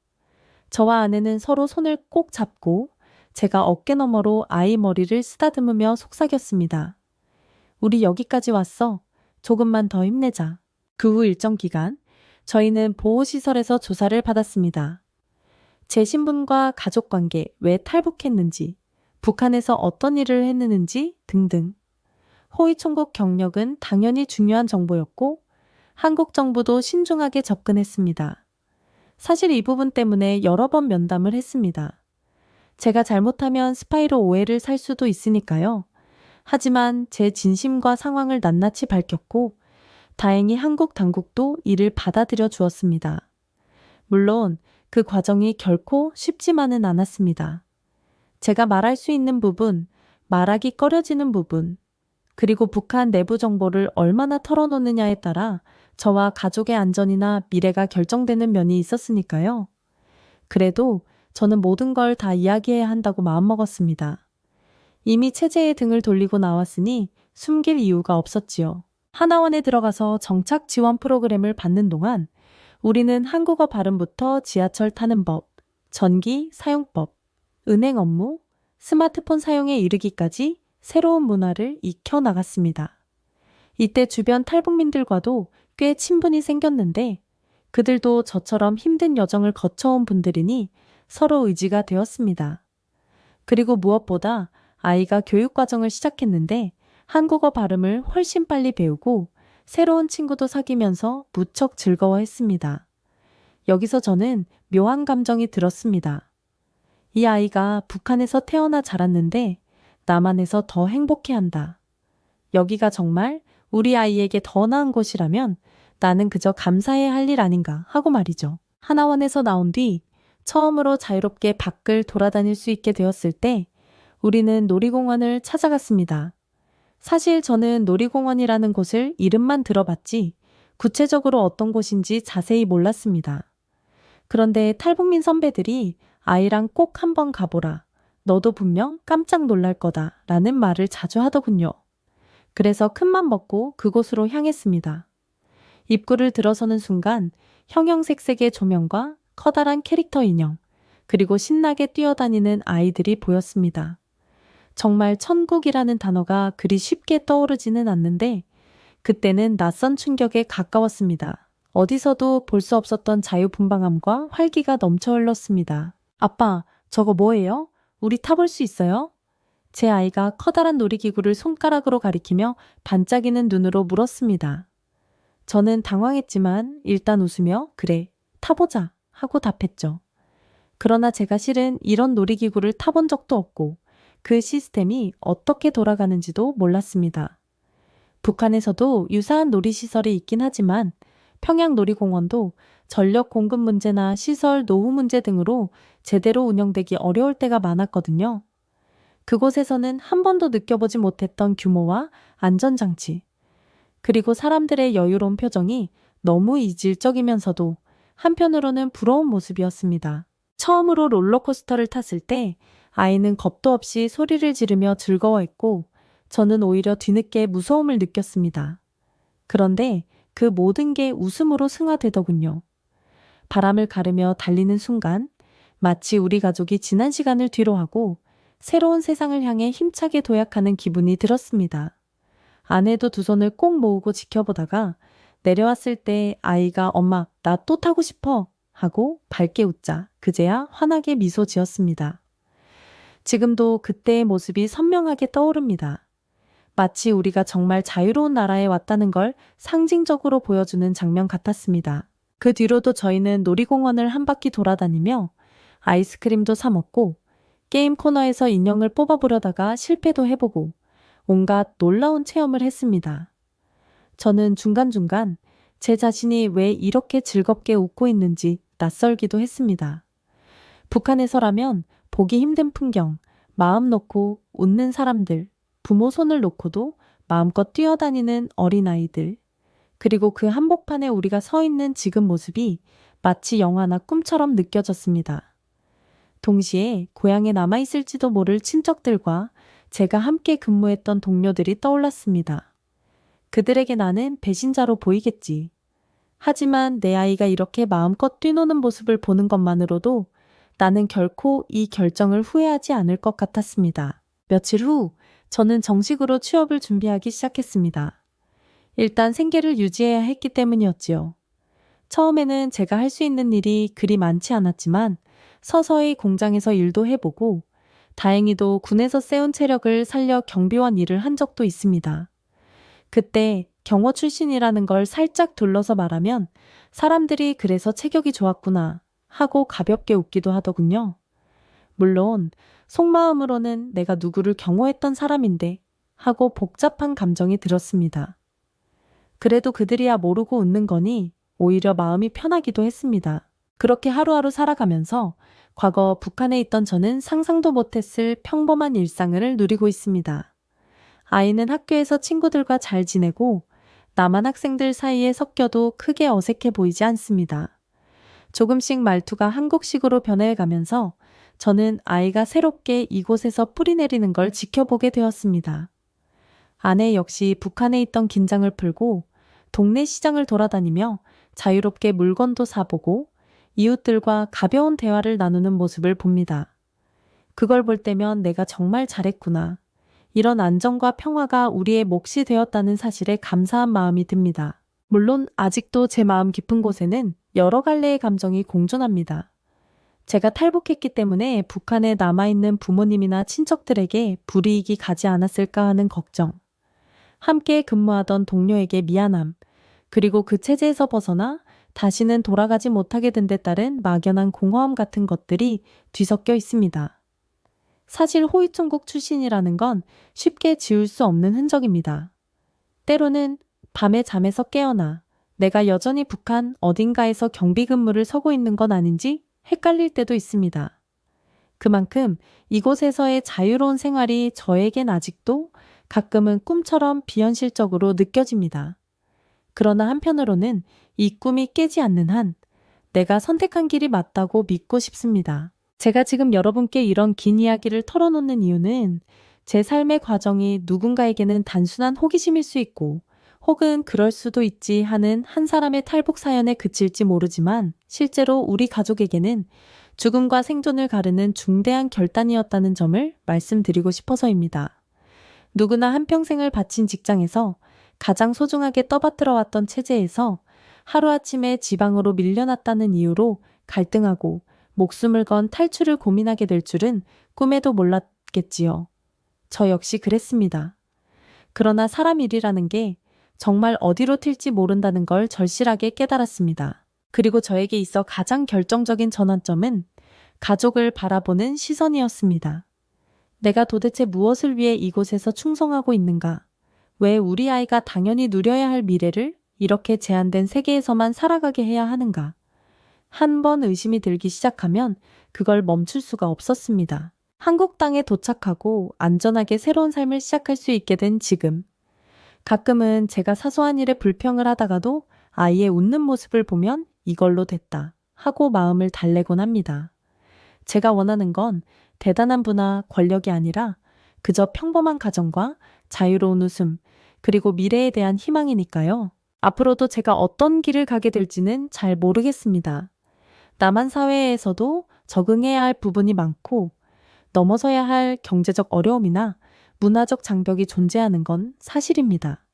저와 아내는 서로 손을 꼭 잡고 제가 어깨 너머로 아이 머리를 쓰다듬으며 속삭였습니다. 우리 여기까지 왔어. 조금만 더 힘내자. 그 후 일정 기간 저희는 보호시설에서 조사를 받았습니다. 제 신분과 가족관계, 왜 탈북했는지, 북한에서 어떤 일을 했는지 등등. 호위총국 경력은 당연히 중요한 정보였고 한국 정부도 신중하게 접근했습니다. 사실 이 부분 때문에 여러 번 면담을 했습니다. 제가 잘못하면 스파이로 오해를 살 수도 있으니까요. 하지만 제 진심과 상황을 낱낱이 밝혔고 다행히 한국 당국도 이를 받아들여 주었습니다. 물론 그 과정이 결코 쉽지만은 않았습니다. 제가 말할 수 있는 부분, 말하기 꺼려지는 부분, 그리고 북한 내부 정보를 얼마나 털어놓느냐에 따라 저와 가족의 안전이나 미래가 결정되는 면이 있었으니까요. 그래도 저는 모든 걸 다 이야기해야 한다고 마음먹었습니다. 이미 체제에 등을 돌리고 나왔으니 숨길 이유가 없었지요. 하나원에 들어가서 정착 지원 프로그램을 받는 동안 우리는 한국어 발음부터 지하철 타는 법, 전기 사용법, 은행 업무, 스마트폰 사용에 이르기까지 새로운 문화를 익혀 나갔습니다. 이때 주변 탈북민들과도 꽤 친분이 생겼는데 그들도 저처럼 힘든 여정을 거쳐온 분들이니 서로 의지가 되었습니다. 그리고 무엇보다 아이가 교육과정을 시작했는데 한국어 발음을 훨씬 빨리 배우고 새로운 친구도 사귀면서 무척 즐거워했습니다. 여기서 저는 묘한 감정이 들었습니다. 이 아이가 북한에서 태어나 자랐는데 남한에서 더 행복해한다. 여기가 정말 우리 아이에게 더 나은 곳이라면 나는 그저 감사해야 할 일 아닌가 하고 말이죠. 하나원에서 나온 뒤 처음으로 자유롭게 밖을 돌아다닐 수 있게 되었을 때 우리는 놀이공원을 찾아갔습니다. 사실 저는 놀이공원이라는 곳을 이름만 들어봤지 구체적으로 어떤 곳인지 자세히 몰랐습니다. 그런데 탈북민 선배들이 아이랑 꼭 한번 가보라. 너도 분명 깜짝 놀랄 거다 라는 말을 자주 하더군요. 그래서 큰맘 먹고 그곳으로 향했습니다. 입구를 들어서는 순간 형형색색의 조명과 커다란 캐릭터 인형, 그리고 신나게 뛰어다니는 아이들이 보였습니다. 정말 천국이라는 단어가 그리 쉽게 떠오르지는 않는데 그때는 낯선 충격에 가까웠습니다. 어디서도 볼 수 없었던 자유분방함과 활기가 넘쳐 흘렀습니다. 아빠, 저거 뭐예요? 우리 타볼 수 있어요? 제 아이가 커다란 놀이기구를 손가락으로 가리키며 반짝이는 눈으로 물었습니다. 저는 당황했지만 일단 웃으며 그래, 타보자 하고 답했죠. 그러나 제가 실은 이런 놀이기구를 타본 적도 없고 그 시스템이 어떻게 돌아가는지도 몰랐습니다. 북한에서도 유사한 놀이시설이 있긴 하지만 평양놀이공원도 전력 공급 문제나 시설 노후 문제 등으로 제대로 운영되기 어려울 때가 많았거든요. 그곳에서는 한 번도 느껴보지 못했던 규모와 안전장치, 그리고 사람들의 여유로운 표정이 너무 이질적이면서도 한편으로는 부러운 모습이었습니다. 처음으로 롤러코스터를 탔을 때 아이는 겁도 없이 소리를 지르며 즐거워했고 저는 오히려 뒤늦게 무서움을 느꼈습니다. 그런데 그 모든 게 웃음으로 승화되더군요. 바람을 가르며 달리는 순간 마치 우리 가족이 지난 시간을 뒤로하고 새로운 세상을 향해 힘차게 도약하는 기분이 들었습니다. 아내도 두 손을 꼭 모으고 지켜보다가 내려왔을 때 아이가 엄마, 나 또 타고 싶어 하고 밝게 웃자 그제야 환하게 미소 지었습니다. 지금도 그때의 모습이 선명하게 떠오릅니다. 마치 우리가 정말 자유로운 나라에 왔다는 걸 상징적으로 보여주는 장면 같았습니다. 그 뒤로도 저희는 놀이공원을 한 바퀴 돌아다니며 아이스크림도 사 먹고 게임 코너에서 인형을 뽑아보려다가 실패도 해보고 온갖 놀라운 체험을 했습니다. 저는 중간중간 제 자신이 왜 이렇게 즐겁게 웃고 있는지 낯설기도 했습니다. 북한에서라면 보기 힘든 풍경, 마음 놓고 웃는 사람들, 부모 손을 놓고도 마음껏 뛰어다니는 어린아이들, 그리고 그 한복판에 우리가 서 있는 지금 모습이 마치 영화나 꿈처럼 느껴졌습니다. 동시에 고향에 남아있을지도 모를 친척들과 제가 함께 근무했던 동료들이 떠올랐습니다. 그들에게 나는 배신자로 보이겠지. 하지만 내 아이가 이렇게 마음껏 뛰노는 모습을 보는 것만으로도 나는 결코 이 결정을 후회하지 않을 것 같았습니다. 며칠 후 저는 정식으로 취업을 준비하기 시작했습니다. 일단 생계를 유지해야 했기 때문이었지요. 처음에는 제가 할 수 있는 일이 그리 많지 않았지만 서서히 공장에서 일도 해보고 다행히도 군에서 세운 체력을 살려 경비원 일을 한 적도 있습니다. 그때 경호 출신이라는 걸 살짝 둘러서 말하면 사람들이 그래서 체격이 좋았구나 하고 가볍게 웃기도 하더군요. 물론 속마음으로는 내가 누구를 경호했던 사람인데 하고 복잡한 감정이 들었습니다. 그래도 그들이야 모르고 웃는 거니 오히려 마음이 편하기도 했습니다. 그렇게 하루하루 살아가면서 과거 북한에 있던 저는 상상도 못했을 평범한 일상을 누리고 있습니다. 아이는 학교에서 친구들과 잘 지내고 남한 학생들 사이에 섞여도 크게 어색해 보이지 않습니다. 조금씩 말투가 한국식으로 변해가면서 저는 아이가 새롭게 이곳에서 뿌리내리는 걸 지켜보게 되었습니다. 아내 역시 북한에 있던 긴장을 풀고 동네 시장을 돌아다니며 자유롭게 물건도 사보고 이웃들과 가벼운 대화를 나누는 모습을 봅니다. 그걸 볼 때면 내가 정말 잘했구나. 이런 안정과 평화가 우리의 몫이 되었다는 사실에 감사한 마음이 듭니다. 물론 아직도 제 마음 깊은 곳에는 여러 갈래의 감정이 공존합니다. 제가 탈북했기 때문에 북한에 남아있는 부모님이나 친척들에게 불이익이 가지 않았을까 하는 걱정, 함께 근무하던 동료에게 미안함, 그리고 그 체제에서 벗어나 다시는 돌아가지 못하게 된 데 따른 막연한 공허함 같은 것들이 뒤섞여 있습니다. 사실 호위총국 출신이라는 건 쉽게 지울 수 없는 흔적입니다. 때로는 밤에 잠에서 깨어나 내가 여전히 북한 어딘가에서 경비 근무를 서고 있는 건 아닌지 헷갈릴 때도 있습니다. 그만큼 이곳에서의 자유로운 생활이 저에겐 아직도 가끔은 꿈처럼 비현실적으로 느껴집니다. 그러나 한편으로는 이 꿈이 깨지 않는 한 내가 선택한 길이 맞다고 믿고 싶습니다. 제가 지금 여러분께 이런 긴 이야기를 털어놓는 이유는 제 삶의 과정이 누군가에게는 단순한 호기심일 수 있고 혹은 그럴 수도 있지 하는 한 사람의 탈북 사연에 그칠지 모르지만 실제로 우리 가족에게는 죽음과 생존을 가르는 중대한 결단이었다는 점을 말씀드리고 싶어서입니다. 누구나 한평생을 바친 직장에서 가장 소중하게 떠받들어왔던 체제에서 하루아침에 지방으로 밀려났다는 이유로 갈등하고 목숨을 건 탈출을 고민하게 될 줄은 꿈에도 몰랐겠지요. 저 역시 그랬습니다. 그러나 사람 일이라는 게 정말 어디로 튈지 모른다는 걸 절실하게 깨달았습니다. 그리고 저에게 있어 가장 결정적인 전환점은 가족을 바라보는 시선이었습니다. 내가 도대체 무엇을 위해 이곳에서 충성하고 있는가? 왜 우리 아이가 당연히 누려야 할 미래를 이렇게 제한된 세계에서만 살아가게 해야 하는가? 한 번 의심이 들기 시작하면 그걸 멈출 수가 없었습니다. 한국 땅에 도착하고 안전하게 새로운 삶을 시작할 수 있게 된 지금. 가끔은 제가 사소한 일에 불평을 하다가도 아이의 웃는 모습을 보면 이걸로 됐다 하고 마음을 달래곤 합니다. 제가 원하는 건 대단한 부나 권력이 아니라 그저 평범한 가정과 자유로운 웃음, 그리고 미래에 대한 희망이니까요. 앞으로도 제가 어떤 길을 가게 될지는 잘 모르겠습니다. 남한 사회에서도 적응해야 할 부분이 많고 넘어서야 할 경제적 어려움이나 문화적 장벽이 존재하는 건 사실입니다.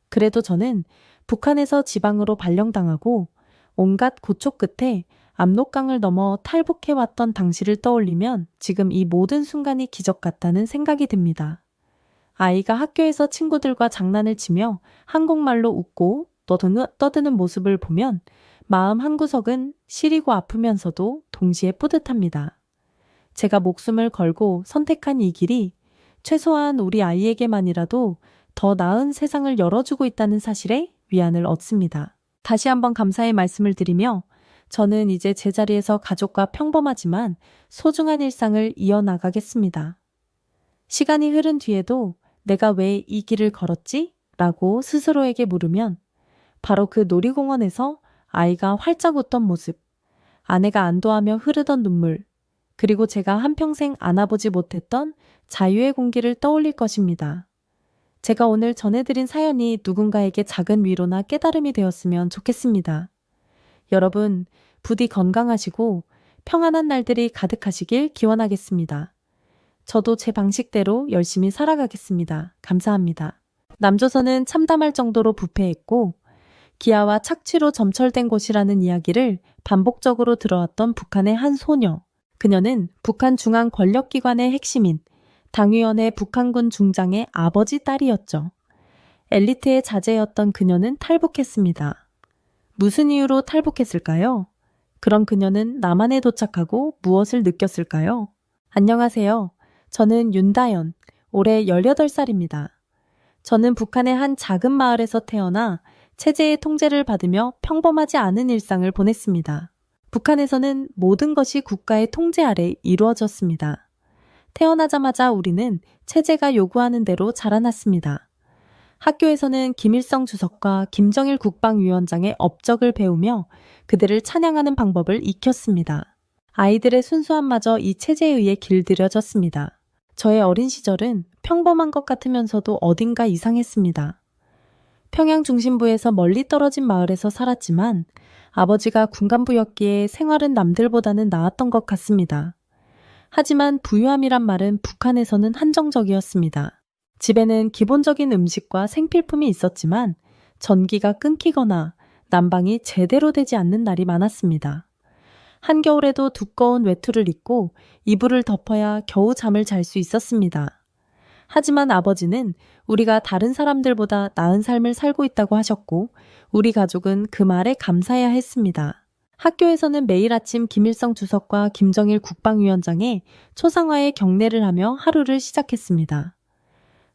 그래도 저는 북한에서 지방으로 발령당하고 온갖 고초 끝에 압록강을 넘어 탈북해왔던 당시를 떠올리면 지금 이 모든 순간이 기적 같다는 생각이 듭니다. 아이가 학교에서 친구들과 장난을 치며 한국말로 웃고 떠드는 모습을 보면 마음 한구석은 시리고 아프면서도 동시에 뿌듯합니다. 제가 목숨을 걸고 선택한 이 길이 최소한 우리 아이에게만이라도 더 나은 세상을 열어주고 있다는 사실에 위안을 얻습니다. 다시 한번 감사의 말씀을 드리며 저는 이제 제자리에서 가족과 평범하지만 소중한 일상을 이어나가겠습니다. 시간이 흐른 뒤에도 내가 왜 이 길을 걸었지? 라고 스스로에게 물으면 바로 그 놀이공원에서 아이가 활짝 웃던 모습, 아내가 안도하며 흐르던 눈물, 그리고 제가 한평생 안아보지 못했던 자유의 공기를 떠올릴 것입니다. 제가 오늘 전해드린 사연이 누군가에게 작은 위로나 깨달음이 되었으면 좋겠습니다. 여러분, 부디 건강하시고 평안한 날들이 가득하시길 기원하겠습니다. 저도 제 방식대로 열심히 살아가겠습니다. 감사합니다. 남조선은 참담할 정도로 부패했고 기아와 착취로 점철된 곳이라는 이야기를 반복적으로 들어왔던 북한의 한 소녀. 그녀는 북한 중앙 권력기관의 핵심인 당위원회 북한군 중장의 아버지 딸이었죠. 엘리트의 자제였던 그녀는 탈북했습니다. 무슨 이유로 탈북했을까요? 그럼 그녀는 남한에 도착하고 무엇을 느꼈을까요? 안녕하세요. 저는 윤다연, 올해 18살입니다. 저는 북한의 한 작은 마을에서 태어나 체제의 통제를 받으며 평범하지 않은 일상을 보냈습니다. 북한에서는 모든 것이 국가의 통제 아래 이루어졌습니다. 태어나자마자 우리는 체제가 요구하는 대로 자라났습니다. 학교에서는 김일성 주석과 김정일 국방위원장의 업적을 배우며 그들을 찬양하는 방법을 익혔습니다. 아이들의 순수함마저 이 체제에 의해 길들여졌습니다. 저의 어린 시절은 평범한 것 같으면서도 어딘가 이상했습니다. 평양 중심부에서 멀리 떨어진 마을에서 살았지만 아버지가 군간부였기에 생활은 남들보다는 나았던 것 같습니다. 하지만 부유함이란 말은 북한에서는 한정적이었습니다. 집에는 기본적인 음식과 생필품이 있었지만 전기가 끊기거나 난방이 제대로 되지 않는 날이 많았습니다. 한겨울에도 두꺼운 외투를 입고 이불을 덮어야 겨우 잠을 잘 수 있었습니다. 하지만 아버지는 우리가 다른 사람들보다 나은 삶을 살고 있다고 하셨고 우리 가족은 그 말에 감사해야 했습니다. 학교에서는 매일 아침 김일성 주석과 김정일 국방위원장의 초상화에 경례를 하며 하루를 시작했습니다.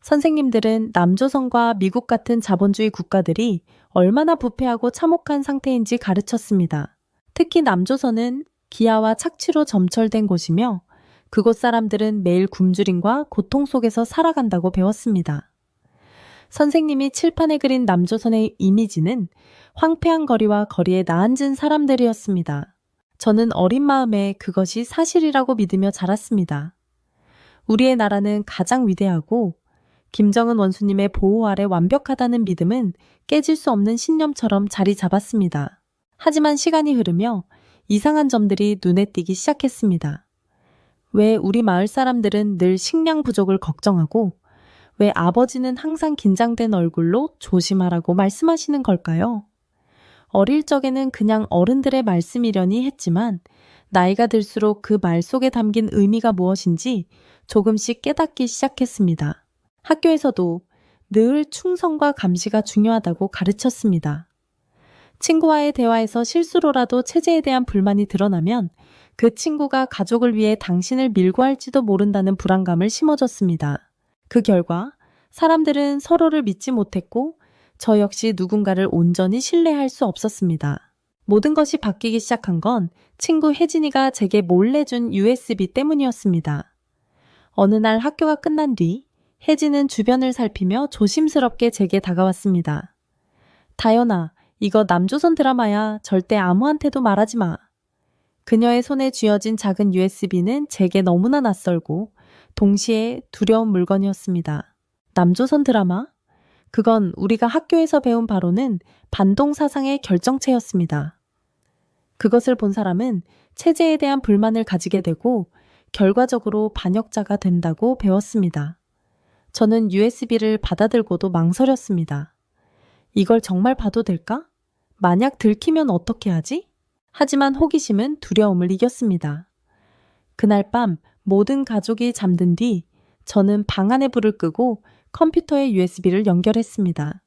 선생님들은 남조선과 미국 같은 자본주의 국가들이 얼마나 부패하고 참혹한 상태인지 가르쳤습니다. 특히 남조선은 기아와 착취로 점철된 곳이며 그곳 사람들은 매일 굶주림과 고통 속에서 살아간다고 배웠습니다. 선생님이 칠판에 그린 남조선의 이미지는 황폐한 거리와 거리에 나앉은 사람들이었습니다. 저는 어린 마음에 그것이 사실이라고 믿으며 자랐습니다. 우리의 나라는 가장 위대하고 김정은 원수님의 보호 아래 완벽하다는 믿음은 깨질 수 없는 신념처럼 자리 잡았습니다. 하지만 시간이 흐르며 이상한 점들이 눈에 띄기 시작했습니다. 왜 우리 마을 사람들은 늘 식량 부족을 걱정하고 왜 아버지는 항상 긴장된 얼굴로 조심하라고 말씀하시는 걸까요? 어릴 적에는 그냥 어른들의 말씀이려니 했지만 나이가 들수록 그 말 속에 담긴 의미가 무엇인지 조금씩 깨닫기 시작했습니다. 학교에서도 늘 충성과 감시가 중요하다고 가르쳤습니다. 친구와의 대화에서 실수로라도 체제에 대한 불만이 드러나면 그 친구가 가족을 위해 당신을 밀고 할지도 모른다는 불안감을 심어줬습니다. 그 결과 사람들은 서로를 믿지 못했고 저 역시 누군가를 온전히 신뢰할 수 없었습니다. 모든 것이 바뀌기 시작한 건 친구 혜진이가 제게 몰래 준 USB 때문이었습니다. 어느 날 학교가 끝난 뒤 혜진은 주변을 살피며 조심스럽게 제게 다가왔습니다. 다연아, 이거 남조선 드라마야. 절대 아무한테도 말하지 마. 그녀의 손에 쥐어진 작은 USB는 제게 너무나 낯설고 동시에 두려운 물건이었습니다. 남조선 드라마? 그건 우리가 학교에서 배운 바로는 반동 사상의 결정체였습니다. 그것을 본 사람은 체제에 대한 불만을 가지게 되고 결과적으로 반역자가 된다고 배웠습니다. 저는 USB를 받아들고도 망설였습니다. 이걸 정말 봐도 될까? 만약 들키면 어떻게 하지? 하지만 호기심은 두려움을 이겼습니다. 그날 밤 모든 가족이 잠든 뒤 저는 방 안의 불을 끄고 컴퓨터에 USB를 연결했습니다.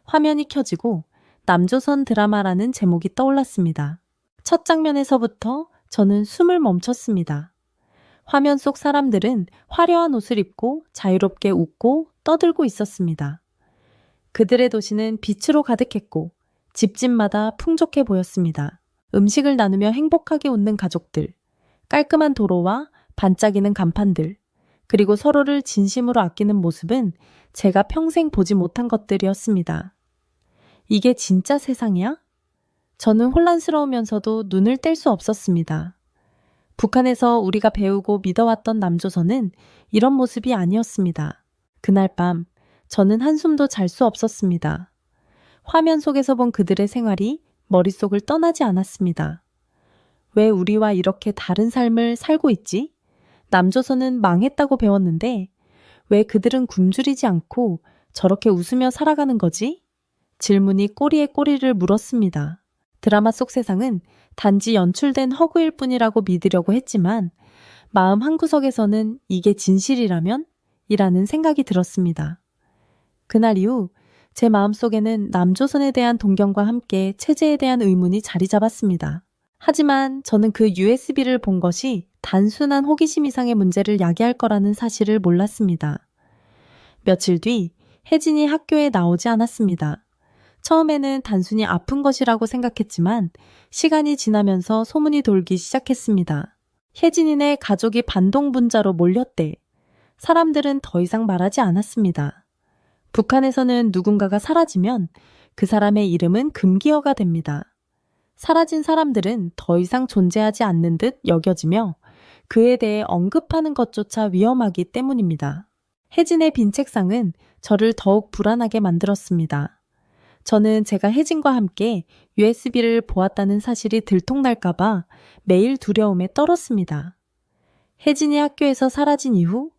화면이 켜지고 남조선 드라마라는 제목이 떠올랐습니다. 첫 장면에서부터 저는 숨을 멈췄습니다. 화면 속 사람들은 화려한 옷을 입고 자유롭게 웃고 떠들고 있었습니다. 그들의 도시는 빛으로 가득했고 집집마다 풍족해 보였습니다. 음식을 나누며 행복하게 웃는 가족들, 깔끔한 도로와 반짝이는 간판들, 그리고 서로를 진심으로 아끼는 모습은 제가 평생 보지 못한 것들이었습니다. 이게 진짜 세상이야? 저는 혼란스러우면서도 눈을 뗄 수 없었습니다. 북한에서 우리가 배우고 믿어왔던 남조선은 이런 모습이 아니었습니다. 그날 밤 저는 한숨도 잘 수 없었습니다. 화면 속에서 본 그들의 생활이 머릿속을 떠나지 않았습니다. 왜 우리와 이렇게 다른 삶을 살고 있지? 남조선은 망했다고 배웠는데 왜 그들은 굶주리지 않고 저렇게 웃으며 살아가는 거지? 질문이 꼬리에 꼬리를 물었습니다. 드라마 속 세상은 단지 연출된 허구일 뿐이라고 믿으려고 했지만 마음 한구석에서는 이게 진실이라면? 이라는 생각이 들었습니다. 그날 이후 제 마음속에는 남조선에 대한 동경과 함께 체제에 대한 의문이 자리 잡았습니다. 하지만 저는 그 USB를 본 것이 단순한 호기심 이상의 문제를 야기할 거라는 사실을 몰랐습니다. 며칠 뒤 혜진이 학교에 나오지 않았습니다. 처음에는 단순히 아픈 것이라고 생각했지만 시간이 지나면서 소문이 돌기 시작했습니다. 혜진이네 가족이 반동분자로 몰렸대. 사람들은 더 이상 말하지 않았습니다. 북한에서는 누군가가 사라지면 그 사람의 이름은 금기어가 됩니다. 사라진 사람들은 더 이상 존재하지 않는 듯 여겨지며 그에 대해 언급하는 것조차 위험하기 때문입니다. 혜진의 빈 책상은 저를 더욱 불안하게 만들었습니다. 저는 제가 혜진과 함께 USB를 보았다는 사실이 들통날까봐 매일 두려움에 떨었습니다. 혜진이 학교에서 사라진 이후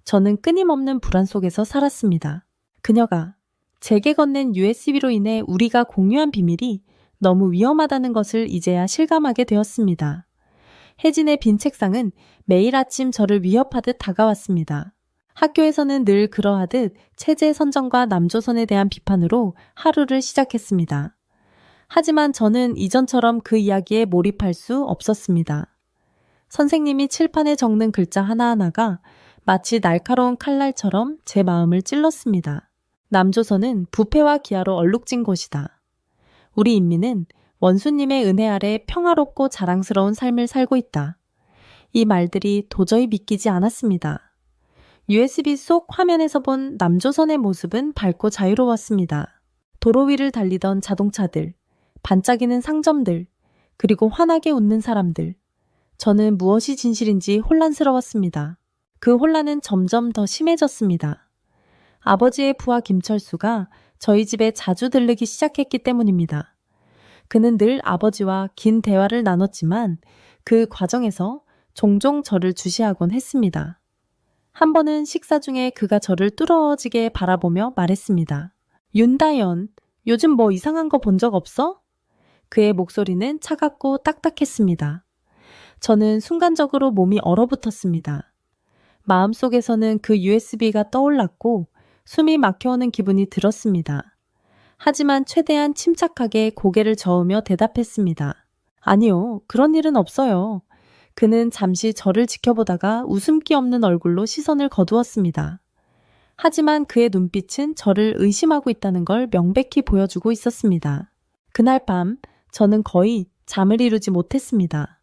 저는 끊임없는 불안 속에서 살았습니다. 그녀가 제게 건넨 USB로 인해 우리가 공유한 비밀이 너무 위험하다는 것을 이제야 실감하게 되었습니다. 혜진의 빈 책상은 매일 아침 저를 위협하듯 다가왔습니다. 학교에서는 늘 그러하듯 체제 선정과 남조선에 대한 비판으로 하루를 시작했습니다. 하지만 저는 이전처럼 그 이야기에 몰입할 수 없었습니다. 선생님이 칠판에 적는 글자 하나하나가 마치 날카로운 칼날처럼 제 마음을 찔렀습니다. 남조선은 부패와 기아로 얼룩진 곳이다. 우리 인민은 원수님의 은혜 아래 평화롭고 자랑스러운 삶을 살고 있다. 이 말들이 도저히 믿기지 않았습니다. USB 속 화면에서 본 남조선의 모습은 밝고 자유로웠습니다. 도로 위를 달리던 자동차들, 반짝이는 상점들, 그리고 환하게 웃는 사람들. 저는 무엇이 진실인지 혼란스러웠습니다. 그 혼란은 점점 더 심해졌습니다. 아버지의 부하 김철수가 저희 집에 자주 들르기 시작했기 때문입니다. 그는 늘 아버지와 긴 대화를 나눴지만 그 과정에서 종종 저를 주시하곤 했습니다. 한 번은 식사 중에 그가 저를 뚫어지게 바라보며 말했습니다. 윤다연, 요즘 뭐 이상한 거 본 적 없어? 그의 목소리는 차갑고 딱딱했습니다. 저는 순간적으로 몸이 얼어붙었습니다. 마음속에서는 그 USB가 떠올랐고 숨이 막혀오는 기분이 들었습니다. 하지만 최대한 침착하게 고개를 저으며 대답했습니다. 아니요, 그런 일은 없어요. 그는 잠시 저를 지켜보다가 웃음기 없는 얼굴로 시선을 거두었습니다. 하지만 그의 눈빛은 저를 의심하고 있다는 걸 명백히 보여주고 있었습니다. 그날 밤 저는 거의 잠을 이루지 못했습니다.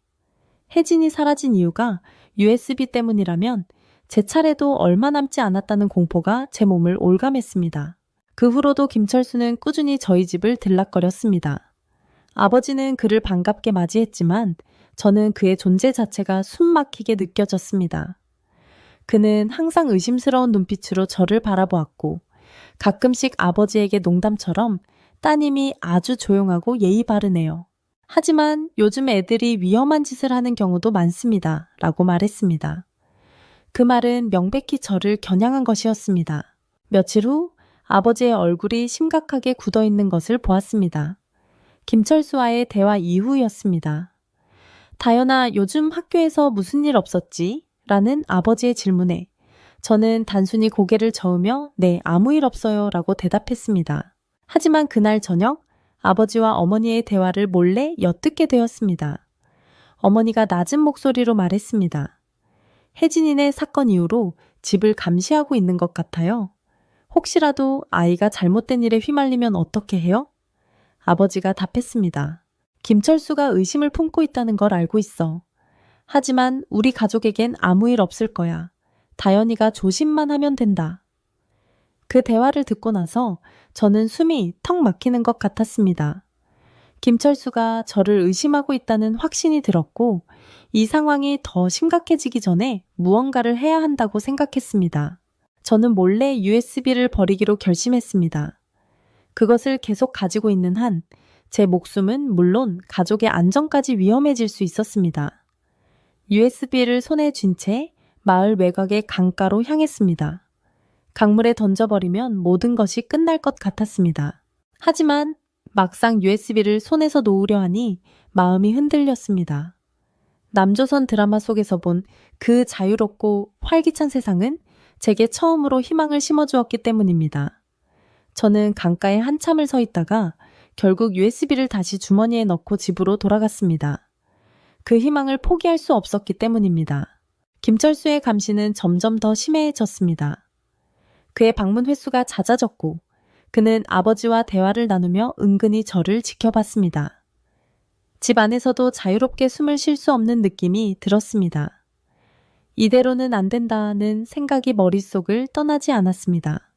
혜진이 사라진 이유가 USB 때문이라면 제 차례도 얼마 남지 않았다는 공포가 제 몸을 올감했습니다. 그 후로도 김철수는 꾸준히 저희 집을 들락거렸습니다. 아버지는 그를 반갑게 맞이했지만 저는 그의 존재 자체가 숨막히게 느껴졌습니다. 그는 항상 의심스러운 눈빛으로 저를 바라보았고 가끔씩 아버지에게 농담처럼 따님이 아주 조용하고 예의 바르네요. 하지만 요즘 애들이 위험한 짓을 하는 경우도 많습니다. 라고 말했습니다. 그 말은 명백히 저를 겨냥한 것이었습니다. 며칠 후 아버지의 얼굴이 심각하게 굳어있는 것을 보았습니다. 김철수와의 대화 이후였습니다. 다연아, 요즘 학교에서 무슨 일 없었지? 라는 아버지의 질문에 저는 단순히 고개를 저으며 네, 아무 일 없어요 라고 대답했습니다. 하지만 그날 저녁 아버지와 어머니의 대화를 몰래 엿듣게 되었습니다. 어머니가 낮은 목소리로 말했습니다. 혜진이네 사건 이후로 집을 감시하고 있는 것 같아요. 혹시라도 아이가 잘못된 일에 휘말리면 어떻게 해요? 아버지가 답했습니다. 김철수가 의심을 품고 있다는 걸 알고 있어. 하지만 우리 가족에겐 아무 일 없을 거야. 다연이가 조심만 하면 된다. 그 대화를 듣고 나서 저는 숨이 턱 막히는 것 같았습니다. 김철수가 저를 의심하고 있다는 확신이 들었고 이 상황이 더 심각해지기 전에 무언가를 해야 한다고 생각했습니다. 저는 몰래 USB를 버리기로 결심했습니다. 그것을 계속 가지고 있는 한 제 목숨은 물론 가족의 안전까지 위험해질 수 있었습니다. USB를 손에 쥔 채 마을 외곽의 강가로 향했습니다. 강물에 던져버리면 모든 것이 끝날 것 같았습니다. 하지만 막상 USB를 손에서 놓으려 하니 마음이 흔들렸습니다. 남조선 드라마 속에서 본 그 자유롭고 활기찬 세상은 제게 처음으로 희망을 심어주었기 때문입니다. 저는 강가에 한참을 서 있다가 결국 USB를 다시 주머니에 넣고 집으로 돌아갔습니다. 그 희망을 포기할 수 없었기 때문입니다. 김철수의 감시는 점점 더 심해졌습니다. 그의 방문 횟수가 잦아졌고 그는 아버지와 대화를 나누며 은근히 저를 지켜봤습니다. 집 안에서도 자유롭게 숨을 쉴 수 없는 느낌이 들었습니다. 이대로는 안 된다는 생각이 머릿속을 떠나지 않았습니다.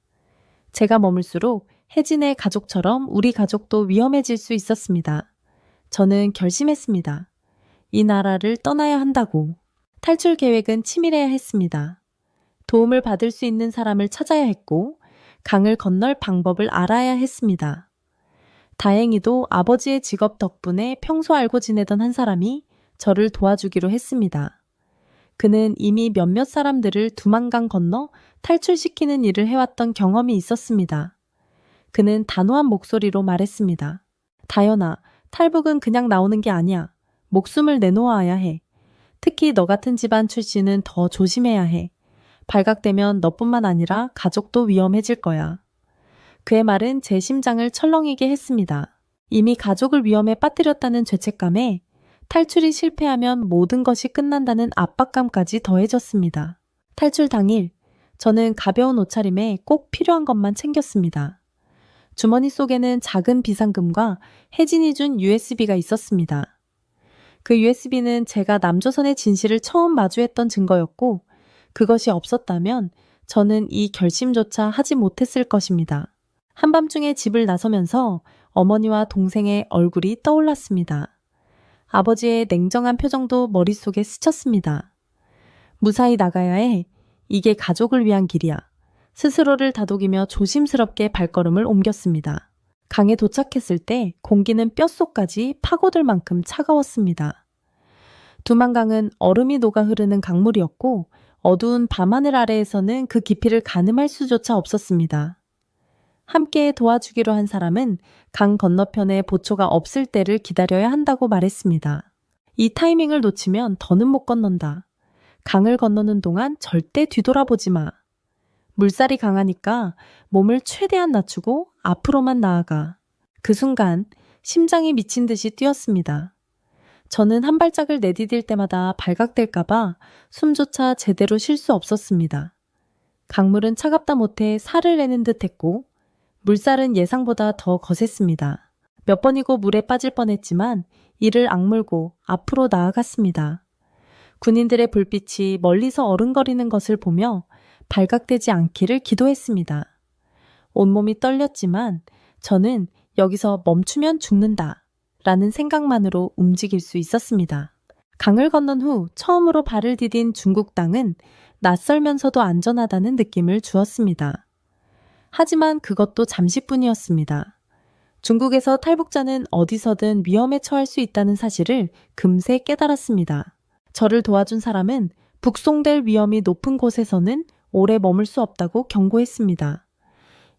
제가 머물수록 혜진의 가족처럼 우리 가족도 위험해질 수 있었습니다. 저는 결심했습니다. 이 나라를 떠나야 한다고. 탈출 계획은 치밀해야 했습니다. 도움을 받을 수 있는 사람을 찾아야 했고 강을 건널 방법을 알아야 했습니다. 다행히도 아버지의 직업 덕분에 평소 알고 지내던 한 사람이 저를 도와주기로 했습니다. 그는 이미 몇몇 사람들을 두만강 건너 탈출시키는 일을 해왔던 경험이 있었습니다. 그는 단호한 목소리로 말했습니다. 다연아, 탈북은 그냥 나오는 게 아니야. 목숨을 내놓아야 해. 특히 너 같은 집안 출신은 더 조심해야 해. 발각되면 너뿐만 아니라 가족도 위험해질 거야. 그의 말은 제 심장을 철렁이게 했습니다. 이미 가족을 위험에 빠뜨렸다는 죄책감에 탈출이 실패하면 모든 것이 끝난다는 압박감까지 더해졌습니다. 탈출 당일, 저는 가벼운 옷차림에 꼭 필요한 것만 챙겼습니다. 주머니 속에는 작은 비상금과 혜진이 준 USB가 있었습니다. 그 USB는 제가 남조선의 진실을 처음 마주했던 증거였고 그것이 없었다면 저는 이 결심조차 하지 못했을 것입니다. 한밤중에 집을 나서면서 어머니와 동생의 얼굴이 떠올랐습니다. 아버지의 냉정한 표정도 머릿속에 스쳤습니다. 무사히 나가야 해. 이게 가족을 위한 길이야. 스스로를 다독이며 조심스럽게 발걸음을 옮겼습니다. 강에 도착했을 때 공기는 뼛속까지 파고들 만큼 차가웠습니다. 두만강은 얼음이 녹아 흐르는 강물이었고 어두운 밤하늘 아래에서는 그 깊이를 가늠할 수조차 없었습니다. 함께 도와주기로 한 사람은 강 건너편에 보초가 없을 때를 기다려야 한다고 말했습니다. 이 타이밍을 놓치면 더는 못 건넌다. 강을 건너는 동안 절대 뒤돌아보지 마. 물살이 강하니까 몸을 최대한 낮추고 앞으로만 나아가. 그 순간 심장이 미친 듯이 뛰었습니다. 저는 한 발짝을 내디딜 때마다 발각될까봐 숨조차 제대로 쉴 수 없었습니다. 강물은 차갑다 못해 살을 내는 듯 했고 물살은 예상보다 더 거셌습니다. 몇 번이고 물에 빠질 뻔했지만 이를 악물고 앞으로 나아갔습니다. 군인들의 불빛이 멀리서 어른거리는 것을 보며 발각되지 않기를 기도했습니다. 온몸이 떨렸지만 저는 여기서 멈추면 죽는다 라는 생각만으로 움직일 수 있었습니다. 강을 건넌 후 처음으로 발을 디딘 중국 땅은 낯설면서도 안전하다는 느낌을 주었습니다. 하지만 그것도 잠시뿐이었습니다. 중국에서 탈북자는 어디서든 위험에 처할 수 있다는 사실을 금세 깨달았습니다. 저를 도와준 사람은 북송될 위험이 높은 곳에서는 오래 머물 수 없다고 경고했습니다.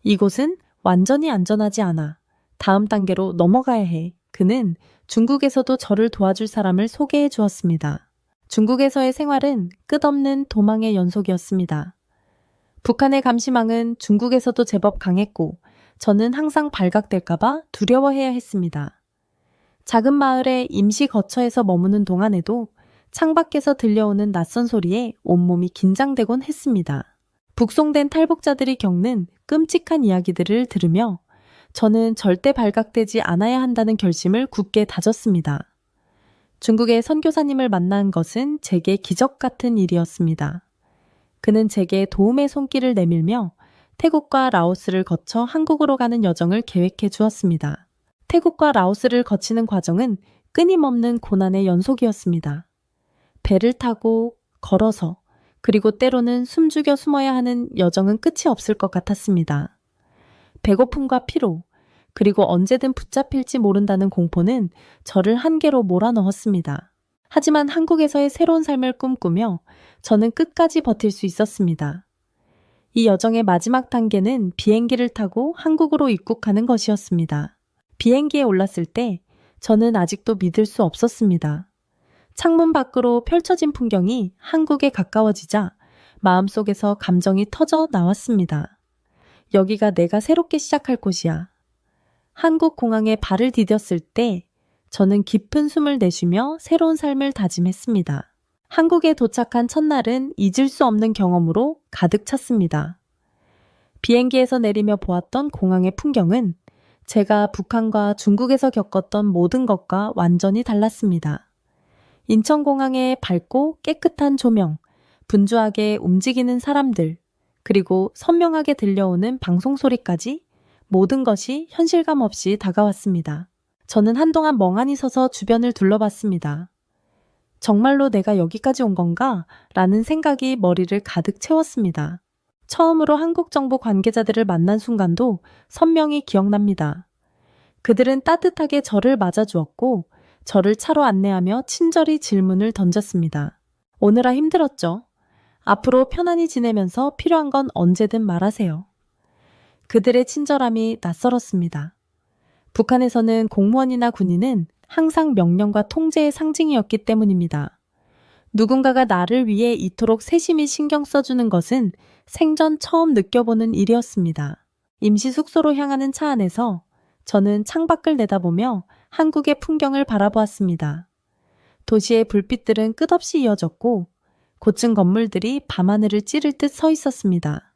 이곳은 완전히 안전하지 않아. 다음 단계로 넘어가야 해. 그는 중국에서도 저를 도와줄 사람을 소개해 주었습니다. 중국에서의 생활은 끝없는 도망의 연속이었습니다. 북한의 감시망은 중국에서도 제법 강했고 저는 항상 발각될까봐 두려워해야 했습니다. 작은 마을의 임시 거처에서 머무는 동안에도 창밖에서 들려오는 낯선 소리에 온몸이 긴장되곤 했습니다. 북송된 탈북자들이 겪는 끔찍한 이야기들을 들으며 저는 절대 발각되지 않아야 한다는 결심을 굳게 다졌습니다. 중국의 선교사님을 만난 것은 제게 기적 같은 일이었습니다. 그는 제게 도움의 손길을 내밀며 태국과 라오스를 거쳐 한국으로 가는 여정을 계획해 주었습니다. 태국과 라오스를 거치는 과정은 끊임없는 고난의 연속이었습니다. 배를 타고 걸어서 그리고 때로는 숨죽여 숨어야 하는 여정은 끝이 없을 것 같았습니다. 배고픔과 피로 그리고 언제든 붙잡힐지 모른다는 공포는 저를 한계로 몰아넣었습니다. 하지만 한국에서의 새로운 삶을 꿈꾸며 저는 끝까지 버틸 수 있었습니다. 이 여정의 마지막 단계는 비행기를 타고 한국으로 입국하는 것이었습니다. 비행기에 올랐을 때 저는 아직도 믿을 수 없었습니다. 창문 밖으로 펼쳐진 풍경이 한국에 가까워지자 마음속에서 감정이 터져 나왔습니다. 여기가 내가 새롭게 시작할 곳이야. 한국 공항에 발을 디뎠을 때 저는 깊은 숨을 내쉬며 새로운 삶을 다짐했습니다. 한국에 도착한 첫날은 잊을 수 없는 경험으로 가득 찼습니다. 비행기에서 내리며 보았던 공항의 풍경은 제가 북한과 중국에서 겪었던 모든 것과 완전히 달랐습니다. 인천공항의 밝고 깨끗한 조명, 분주하게 움직이는 사람들, 그리고 선명하게 들려오는 방송 소리까지 모든 것이 현실감 없이 다가왔습니다. 저는 한동안 멍하니 서서 주변을 둘러봤습니다. 정말로 내가 여기까지 온 건가? 라는 생각이 머리를 가득 채웠습니다. 처음으로 한국 정부 관계자들을 만난 순간도 선명히 기억납니다. 그들은 따뜻하게 저를 맞아주었고 저를 차로 안내하며 친절히 질문을 던졌습니다. 오느라 힘들었죠? 앞으로 편안히 지내면서 필요한 건 언제든 말하세요. 그들의 친절함이 낯설었습니다. 북한에서는 공무원이나 군인은 항상 명령과 통제의 상징이었기 때문입니다. 누군가가 나를 위해 이토록 세심히 신경 써주는 것은 생전 처음 느껴보는 일이었습니다. 임시 숙소로 향하는 차 안에서 저는 창밖을 내다보며 한국의 풍경을 바라보았습니다. 도시의 불빛들은 끝없이 이어졌고 고층 건물들이 밤하늘을 찌를 듯 서 있었습니다.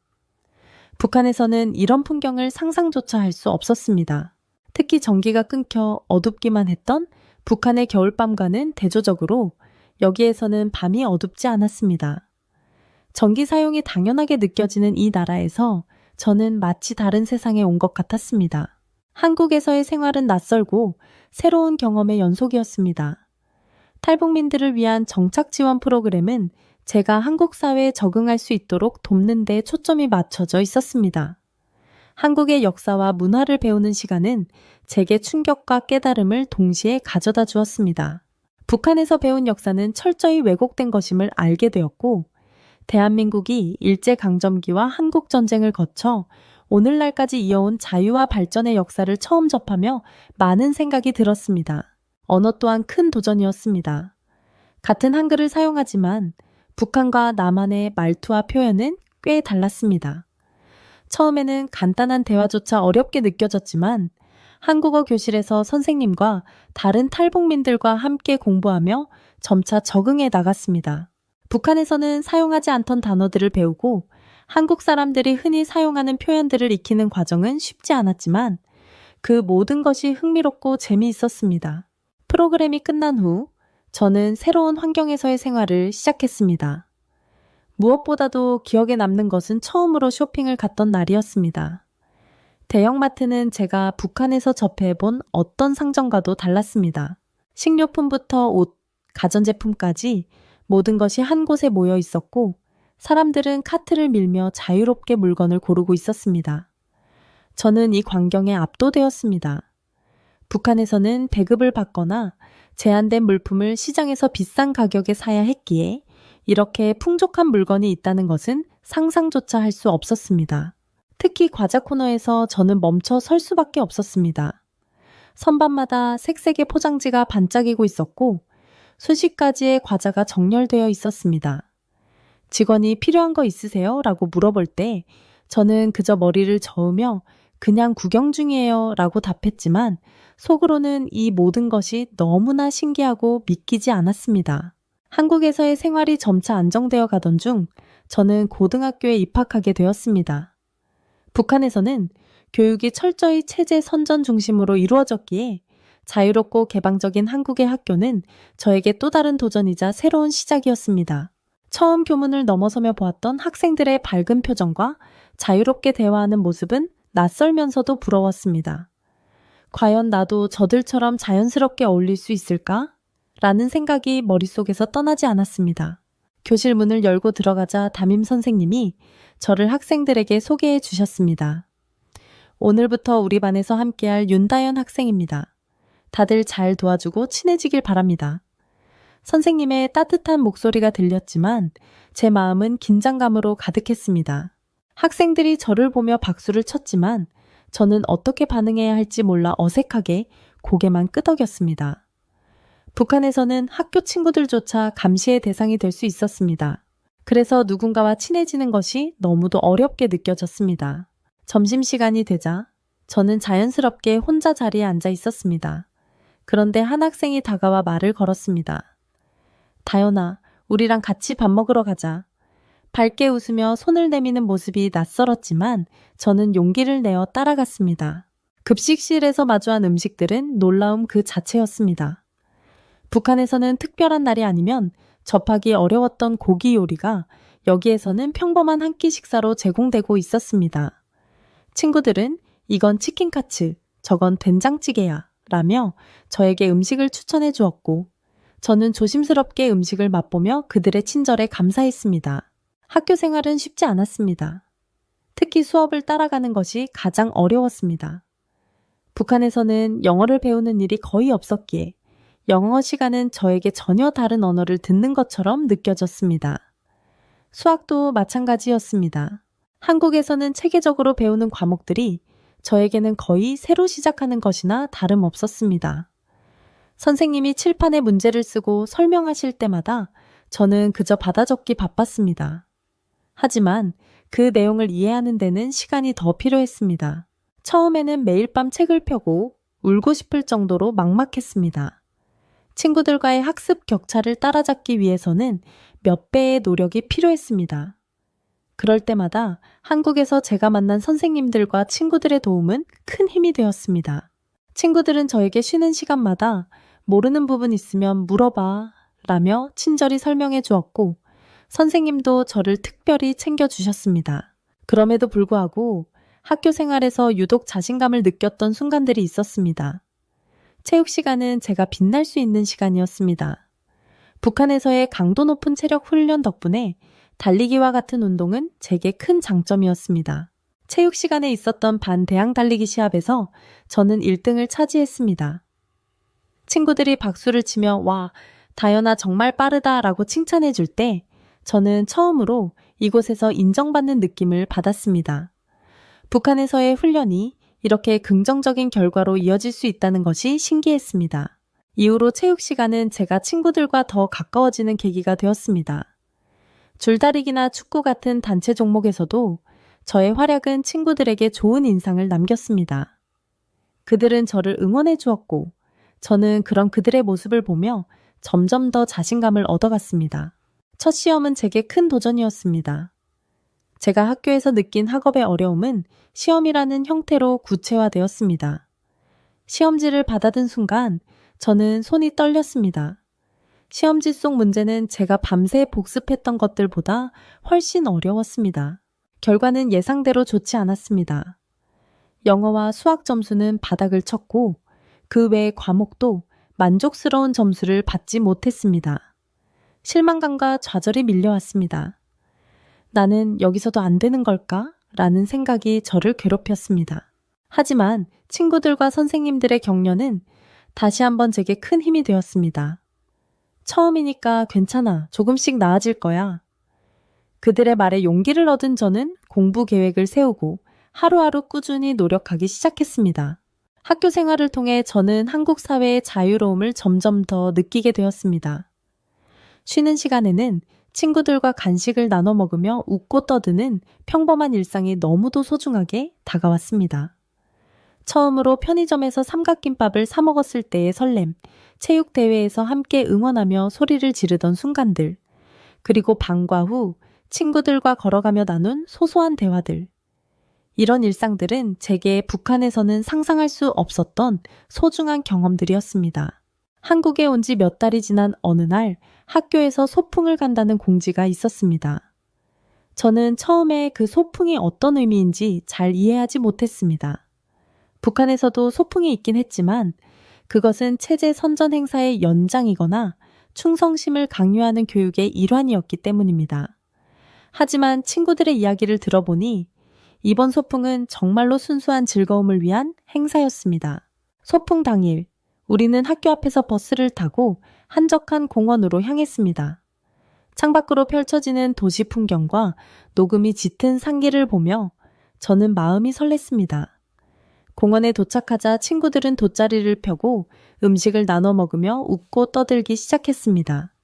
북한에서는 이런 풍경을 상상조차 할 수 없었습니다. 특히 전기가 끊겨 어둡기만 했던 북한의 겨울밤과는 대조적으로 여기에서는 밤이 어둡지 않았습니다. 전기 사용이 당연하게 느껴지는 이 나라에서 저는 마치 다른 세상에 온 것 같았습니다. 한국에서의 생활은 낯설고 새로운 경험의 연속이었습니다. 탈북민들을 위한 정착 지원 프로그램은 제가 한국 사회에 적응할 수 있도록 돕는 데 초점이 맞춰져 있었습니다. 한국의 역사와 문화를 배우는 시간은 제게 충격과 깨달음을 동시에 가져다 주었습니다. 북한에서 배운 역사는 철저히 왜곡된 것임을 알게 되었고 대한민국이 일제강점기와 한국전쟁을 거쳐 오늘날까지 이어온 자유와 발전의 역사를 처음 접하며 많은 생각이 들었습니다. 언어 또한 큰 도전이었습니다. 같은 한글을 사용하지만 북한과 남한의 말투와 표현은 꽤 달랐습니다. 처음에는 간단한 대화조차 어렵게 느껴졌지만 한국어 교실에서 선생님과 다른 탈북민들과 함께 공부하며 점차 적응해 나갔습니다. 북한에서는 사용하지 않던 단어들을 배우고 한국 사람들이 흔히 사용하는 표현들을 익히는 과정은 쉽지 않았지만 그 모든 것이 흥미롭고 재미있었습니다. 프로그램이 끝난 후 저는 새로운 환경에서의 생활을 시작했습니다. 무엇보다도 기억에 남는 것은 처음으로 쇼핑을 갔던 날이었습니다. 대형마트는 제가 북한에서 접해본 어떤 상점과도 달랐습니다. 식료품부터 옷, 가전제품까지 모든 것이 한 곳에 모여 있었고 사람들은 카트를 밀며 자유롭게 물건을 고르고 있었습니다. 저는 이 광경에 압도되었습니다. 북한에서는 배급을 받거나 제한된 물품을 시장에서 비싼 가격에 사야 했기에 이렇게 풍족한 물건이 있다는 것은 상상조차 할 수 없었습니다. 특히 과자 코너에서 저는 멈춰 설 수밖에 없었습니다. 선반마다 색색의 포장지가 반짝이고 있었고 수십 가지의 과자가 정렬되어 있었습니다. 직원이 필요한 거 있으세요? 라고 물어볼 때 저는 그저 머리를 저으며 그냥 구경 중이에요 라고 답했지만 속으로는 이 모든 것이 너무나 신기하고 믿기지 않았습니다. 한국에서의 생활이 점차 안정되어 가던 중 저는 고등학교에 입학하게 되었습니다. 북한에서는 교육이 철저히 체제 선전 중심으로 이루어졌기에 자유롭고 개방적인 한국의 학교는 저에게 또 다른 도전이자 새로운 시작이었습니다. 처음 교문을 넘어서며 보았던 학생들의 밝은 표정과 자유롭게 대화하는 모습은 낯설면서도 부러웠습니다. 과연 나도 저들처럼 자연스럽게 어울릴 수 있을까? 라는 생각이 머릿속에서 떠나지 않았습니다. 교실 문을 열고 들어가자 담임 선생님이 저를 학생들에게 소개해 주셨습니다. 오늘부터 우리 반에서 함께할 윤다연 학생입니다. 다들 잘 도와주고 친해지길 바랍니다. 선생님의 따뜻한 목소리가 들렸지만 제 마음은 긴장감으로 가득했습니다. 학생들이 저를 보며 박수를 쳤지만 저는 어떻게 반응해야 할지 몰라 어색하게 고개만 끄덕였습니다. 북한에서는 학교 친구들조차 감시의 대상이 될 수 있었습니다. 그래서 누군가와 친해지는 것이 너무도 어렵게 느껴졌습니다. 점심시간이 되자 저는 자연스럽게 혼자 자리에 앉아 있었습니다. 그런데 한 학생이 다가와 말을 걸었습니다. 다연아, 우리랑 같이 밥 먹으러 가자. 밝게 웃으며 손을 내미는 모습이 낯설었지만 저는 용기를 내어 따라갔습니다. 급식실에서 마주한 음식들은 놀라움 그 자체였습니다. 북한에서는 특별한 날이 아니면 접하기 어려웠던 고기 요리가 여기에서는 평범한 한 끼 식사로 제공되고 있었습니다. 친구들은 이건 치킨 카츠, 저건 된장찌개야 라며 저에게 음식을 추천해 주었고 저는 조심스럽게 음식을 맛보며 그들의 친절에 감사했습니다. 학교 생활은 쉽지 않았습니다. 특히 수업을 따라가는 것이 가장 어려웠습니다. 북한에서는 영어를 배우는 일이 거의 없었기에 영어 시간은 저에게 전혀 다른 언어를 듣는 것처럼 느껴졌습니다. 수학도 마찬가지였습니다. 한국에서는 체계적으로 배우는 과목들이 저에게는 거의 새로 시작하는 것이나 다름없었습니다. 선생님이 칠판에 문제를 쓰고 설명하실 때마다 저는 그저 받아 적기 바빴습니다. 하지만 그 내용을 이해하는 데는 시간이 더 필요했습니다. 처음에는 매일 밤 책을 펴고 울고 싶을 정도로 막막했습니다. 친구들과의 학습 격차를 따라잡기 위해서는 몇 배의 노력이 필요했습니다. 그럴 때마다 한국에서 제가 만난 선생님들과 친구들의 도움은 큰 힘이 되었습니다. 친구들은 저에게 쉬는 시간마다 모르는 부분 있으면 물어봐 라며 친절히 설명해 주었고 선생님도 저를 특별히 챙겨주셨습니다. 그럼에도 불구하고 학교 생활에서 유독 자신감을 느꼈던 순간들이 있었습니다. 체육 시간은 제가 빛날 수 있는 시간이었습니다. 북한에서의 강도 높은 체력 훈련 덕분에 달리기와 같은 운동은 제게 큰 장점이었습니다. 체육 시간에 있었던 반대항 달리기 시합에서 저는 1등을 차지했습니다. 친구들이 박수를 치며 와, 다연아 정말 빠르다 라고 칭찬해 줄 때 저는 처음으로 이곳에서 인정받는 느낌을 받았습니다. 북한에서의 훈련이 이렇게 긍정적인 결과로 이어질 수 있다는 것이 신기했습니다. 이후로 체육 시간은 제가 친구들과 더 가까워지는 계기가 되었습니다. 줄다리기나 축구 같은 단체 종목에서도 저의 활약은 친구들에게 좋은 인상을 남겼습니다. 그들은 저를 응원해 주었고 저는 그런 그들의 모습을 보며 점점 더 자신감을 얻어갔습니다. 첫 시험은 제게 큰 도전이었습니다. 제가 학교에서 느낀 학업의 어려움은 시험이라는 형태로 구체화되었습니다. 시험지를 받아든 순간 저는 손이 떨렸습니다. 시험지 속 문제는 제가 밤새 복습했던 것들보다 훨씬 어려웠습니다. 결과는 예상대로 좋지 않았습니다. 영어와 수학 점수는 바닥을 쳤고 그 외의 과목도 만족스러운 점수를 받지 못했습니다. 실망감과 좌절이 밀려왔습니다. 나는 여기서도 안 되는 걸까? 라는 생각이 저를 괴롭혔습니다. 하지만 친구들과 선생님들의 격려는 다시 한번 제게 큰 힘이 되었습니다. 처음이니까 괜찮아. 조금씩 나아질 거야. 그들의 말에 용기를 얻은 저는 공부 계획을 세우고 하루하루 꾸준히 노력하기 시작했습니다. 학교 생활을 통해 저는 한국 사회의 자유로움을 점점 더 느끼게 되었습니다. 쉬는 시간에는 친구들과 간식을 나눠 먹으며 웃고 떠드는 평범한 일상이 너무도 소중하게 다가왔습니다. 처음으로 편의점에서 삼각김밥을 사 먹었을 때의 설렘, 체육대회에서 함께 응원하며 소리를 지르던 순간들, 그리고 방과 후 친구들과 걸어가며 나눈 소소한 대화들. 이런 일상들은 제게 북한에서는 상상할 수 없었던 소중한 경험들이었습니다. 한국에 온 지 몇 달이 지난 어느 날 학교에서 소풍을 간다는 공지가 있었습니다. 저는 처음에 그 소풍이 어떤 의미인지 잘 이해하지 못했습니다. 북한에서도 소풍이 있긴 했지만 그것은 체제 선전 행사의 연장이거나 충성심을 강요하는 교육의 일환이었기 때문입니다. 하지만 친구들의 이야기를 들어보니 이번 소풍은 정말로 순수한 즐거움을 위한 행사였습니다. 소풍 당일, 우리는 학교 앞에서 버스를 타고 한적한 공원으로 향했습니다. 창밖으로 펼쳐지는 도시 풍경과 녹음이 짙은 상기를 보며 저는 마음이 설렜습니다. 공원에 도착하자 친구들은 돗자리를 펴고 음식을 나눠 먹으며 웃고 떠들기 시작했습니다.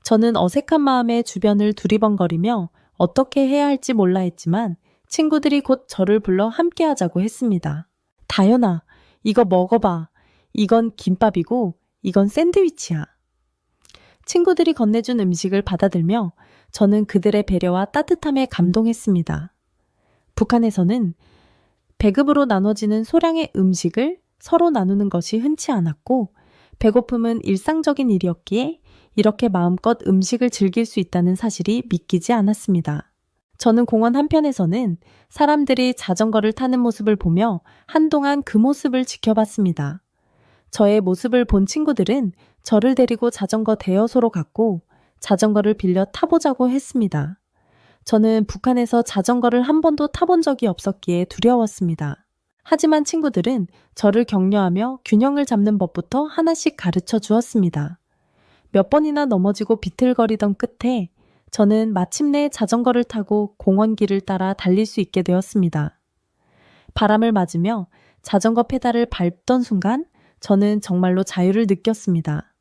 저는 어색한 마음에 주변을 두리번거리며 어떻게 해야 할지 몰라 했지만 친구들이 곧 저를 불러 함께 하자고 했습니다. 다현아, 이거 먹어봐. 이건 김밥이고 이건 샌드위치야. 친구들이 건네준 음식을 받아들며 저는 그들의 배려와 따뜻함에 감동했습니다. 북한에서는 배급으로 나눠지는 소량의 음식을 서로 나누는 것이 흔치 않았고 배고픔은 일상적인 일이었기에 이렇게 마음껏 음식을 즐길 수 있다는 사실이 믿기지 않았습니다. 저는 공원 한편에서는 사람들이 자전거를 타는 모습을 보며 한동안 그 모습을 지켜봤습니다. 저의 모습을 본 친구들은 저를 데리고 자전거 대여소로 갔고 자전거를 빌려 타보자고 했습니다. 저는 북한에서 자전거를 한 번도 타본 적이 없었기에 두려웠습니다. 하지만 친구들은 저를 격려하며 균형을 잡는 법부터 하나씩 가르쳐 주었습니다. 몇 번이나 넘어지고 비틀거리던 끝에 저는 마침내 자전거를 타고 공원길을 따라 달릴 수 있게 되었습니다. 바람을 맞으며 자전거 페달을 밟던 순간 저는 정말로 자유를 느꼈습니다.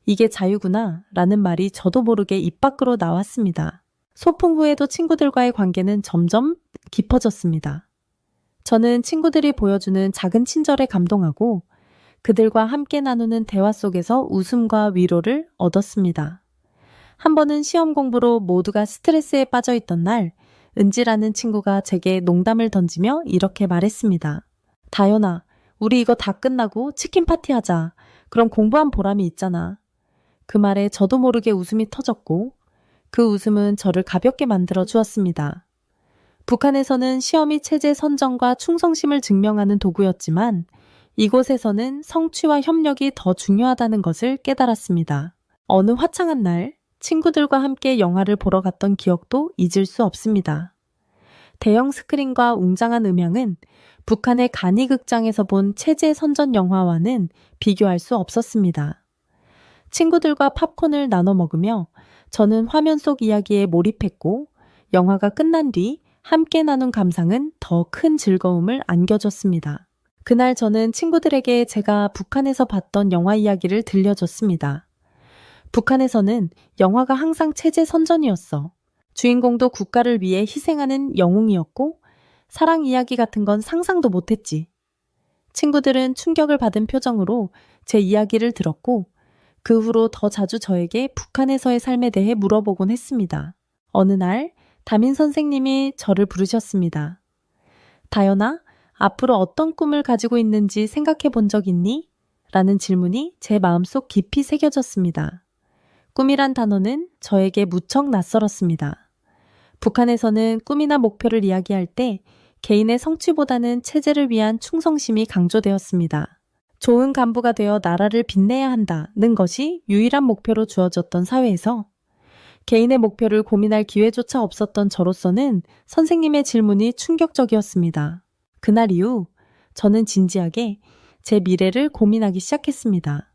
이게 자유구나 라는 말이 저도 모르게 입 밖으로 나왔습니다. 소풍 후에도 친구들과의 관계는 점점 깊어졌습니다. 저는 친구들이 보여주는 작은 친절에 감동하고 그들과 함께 나누는 대화 속에서 웃음과 위로를 얻었습니다. 한 번은 시험 공부로 모두가 스트레스에 빠져 있던 날, 은지라는 친구가 제게 농담을 던지며 이렇게 말했습니다. 다현아, 우리 이거 다 끝나고 치킨 파티 하자. 그럼 공부한 보람이 있잖아. 그 말에 저도 모르게 웃음이 터졌고 그 웃음은 저를 가볍게 만들어 주었습니다. 북한에서는 시험이 체제 선정과 충성심을 증명하는 도구였지만 이곳에서는 성취와 협력이 더 중요하다는 것을 깨달았습니다. 어느 화창한 날 친구들과 함께 영화를 보러 갔던 기억도 잊을 수 없습니다. 대형 스크린과 웅장한 음향은 북한의 간이극장에서 본 체제 선전 영화와는 비교할 수 없었습니다. 친구들과 팝콘을 나눠 먹으며 저는 화면 속 이야기에 몰입했고 영화가 끝난 뒤 함께 나눈 감상은 더 큰 즐거움을 안겨줬습니다. 그날 저는 친구들에게 제가 북한에서 봤던 영화 이야기를 들려줬습니다. 북한에서는 영화가 항상 체제 선전이었어. 주인공도 국가를 위해 희생하는 영웅이었고 사랑 이야기 같은 건 상상도 못했지. 친구들은 충격을 받은 표정으로 제 이야기를 들었고 그 후로 더 자주 저에게 북한에서의 삶에 대해 물어보곤 했습니다. 어느 날 담임 선생님이 저를 부르셨습니다. 다현아, 앞으로 어떤 꿈을 가지고 있는지 생각해 본 적 있니? 라는 질문이 제 마음속 깊이 새겨졌습니다. 꿈이란 단어는 저에게 무척 낯설었습니다. 북한에서는 꿈이나 목표를 이야기할 때 개인의 성취보다는 체제를 위한 충성심이 강조되었습니다. 좋은 간부가 되어 나라를 빛내야 한다는 것이 유일한 목표로 주어졌던 사회에서 개인의 목표를 고민할 기회조차 없었던 저로서는 선생님의 질문이 충격적이었습니다. 그날 이후 저는 진지하게 제 미래를 고민하기 시작했습니다.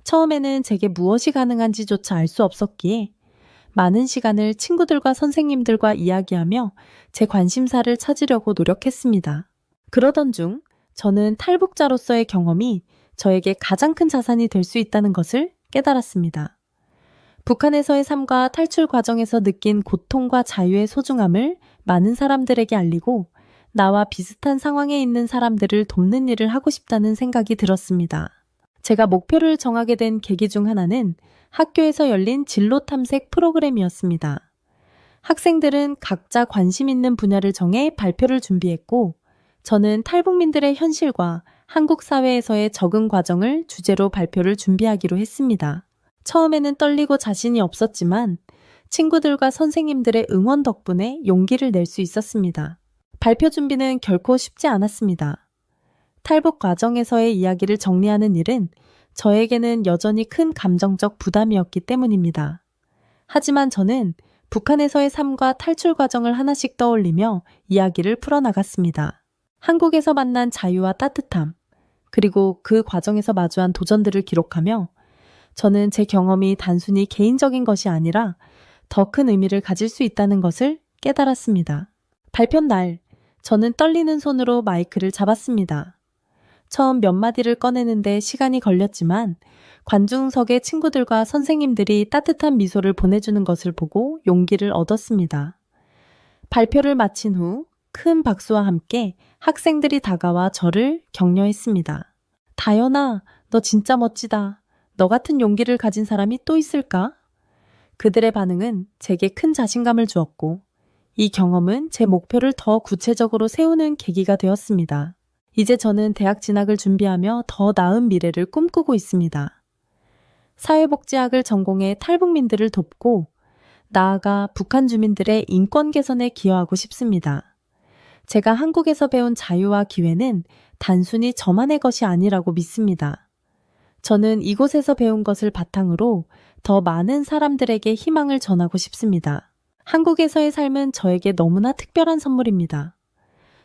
처음에는 제게 무엇이 가능한지조차 알 수 없었기에 많은 시간을 친구들과 선생님들과 이야기하며 제 관심사를 찾으려고 노력했습니다. 그러던 중 저는 탈북자로서의 경험이 저에게 가장 큰 자산이 될 수 있다는 것을 깨달았습니다. 북한에서의 삶과 탈출 과정에서 느낀 고통과 자유의 소중함을 많은 사람들에게 알리고 나와 비슷한 상황에 있는 사람들을 돕는 일을 하고 싶다는 생각이 들었습니다. 제가 목표를 정하게 된 계기 중 하나는 학교에서 열린 진로 탐색 프로그램이었습니다. 학생들은 각자 관심 있는 분야를 정해 발표를 준비했고 저는 탈북민들의 현실과 한국 사회에서의 적응 과정을 주제로 발표를 준비하기로 했습니다. 처음에는 떨리고 자신이 없었지만 친구들과 선생님들의 응원 덕분에 용기를 낼 수 있었습니다. 발표 준비는 결코 쉽지 않았습니다. 탈북 과정에서의 이야기를 정리하는 일은 저에게는 여전히 큰 감정적 부담이었기 때문입니다. 하지만 저는 북한에서의 삶과 탈출 과정을 하나씩 떠올리며 이야기를 풀어나갔습니다. 한국에서 만난 자유와 따뜻함, 그리고 그 과정에서 마주한 도전들을 기록하며 저는 제 경험이 단순히 개인적인 것이 아니라 더 큰 의미를 가질 수 있다는 것을 깨달았습니다. 발표 날, 저는 떨리는 손으로 마이크를 잡았습니다. 처음 몇 마디를 꺼내는데 시간이 걸렸지만 관중석의 친구들과 선생님들이 따뜻한 미소를 보내주는 것을 보고 용기를 얻었습니다. 발표를 마친 후 큰 박수와 함께 학생들이 다가와 저를 격려했습니다. 다연아, 너 진짜 멋지다. 너 같은 용기를 가진 사람이 또 있을까? 그들의 반응은 제게 큰 자신감을 주었고 이 경험은 제 목표를 더 구체적으로 세우는 계기가 되었습니다. 이제 저는 대학 진학을 준비하며 더 나은 미래를 꿈꾸고 있습니다. 사회복지학을 전공해 탈북민들을 돕고 나아가 북한 주민들의 인권 개선에 기여하고 싶습니다. 제가 한국에서 배운 자유와 기회는 단순히 저만의 것이 아니라고 믿습니다. 저는 이곳에서 배운 것을 바탕으로 더 많은 사람들에게 희망을 전하고 싶습니다. 한국에서의 삶은 저에게 너무나 특별한 선물입니다.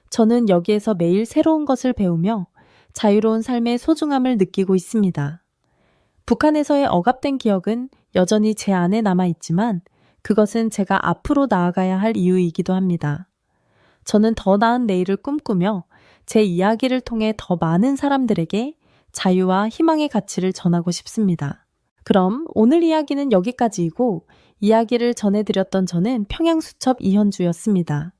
저는 여기에서 매일 새로운 것을 배우며 자유로운 삶의 소중함을 느끼고 있습니다. 북한에서의 억압된 기억은 여전히 제 안에 남아있지만 그것은 제가 앞으로 나아가야 할 이유이기도 합니다. 저는 더 나은 내일을 꿈꾸며 제 이야기를 통해 더 많은 사람들에게 자유와 희망의 가치를 전하고 싶습니다. 그럼 오늘 이야기는 여기까지이고 이야기를 전해드렸던 저는 평양수첩 이현주였습니다.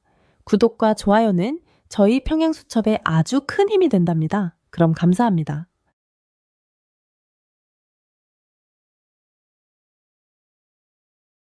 구독과 좋아요는 저희 평양수첩에 아주 큰 힘이 된답니다. 그럼 감사합니다.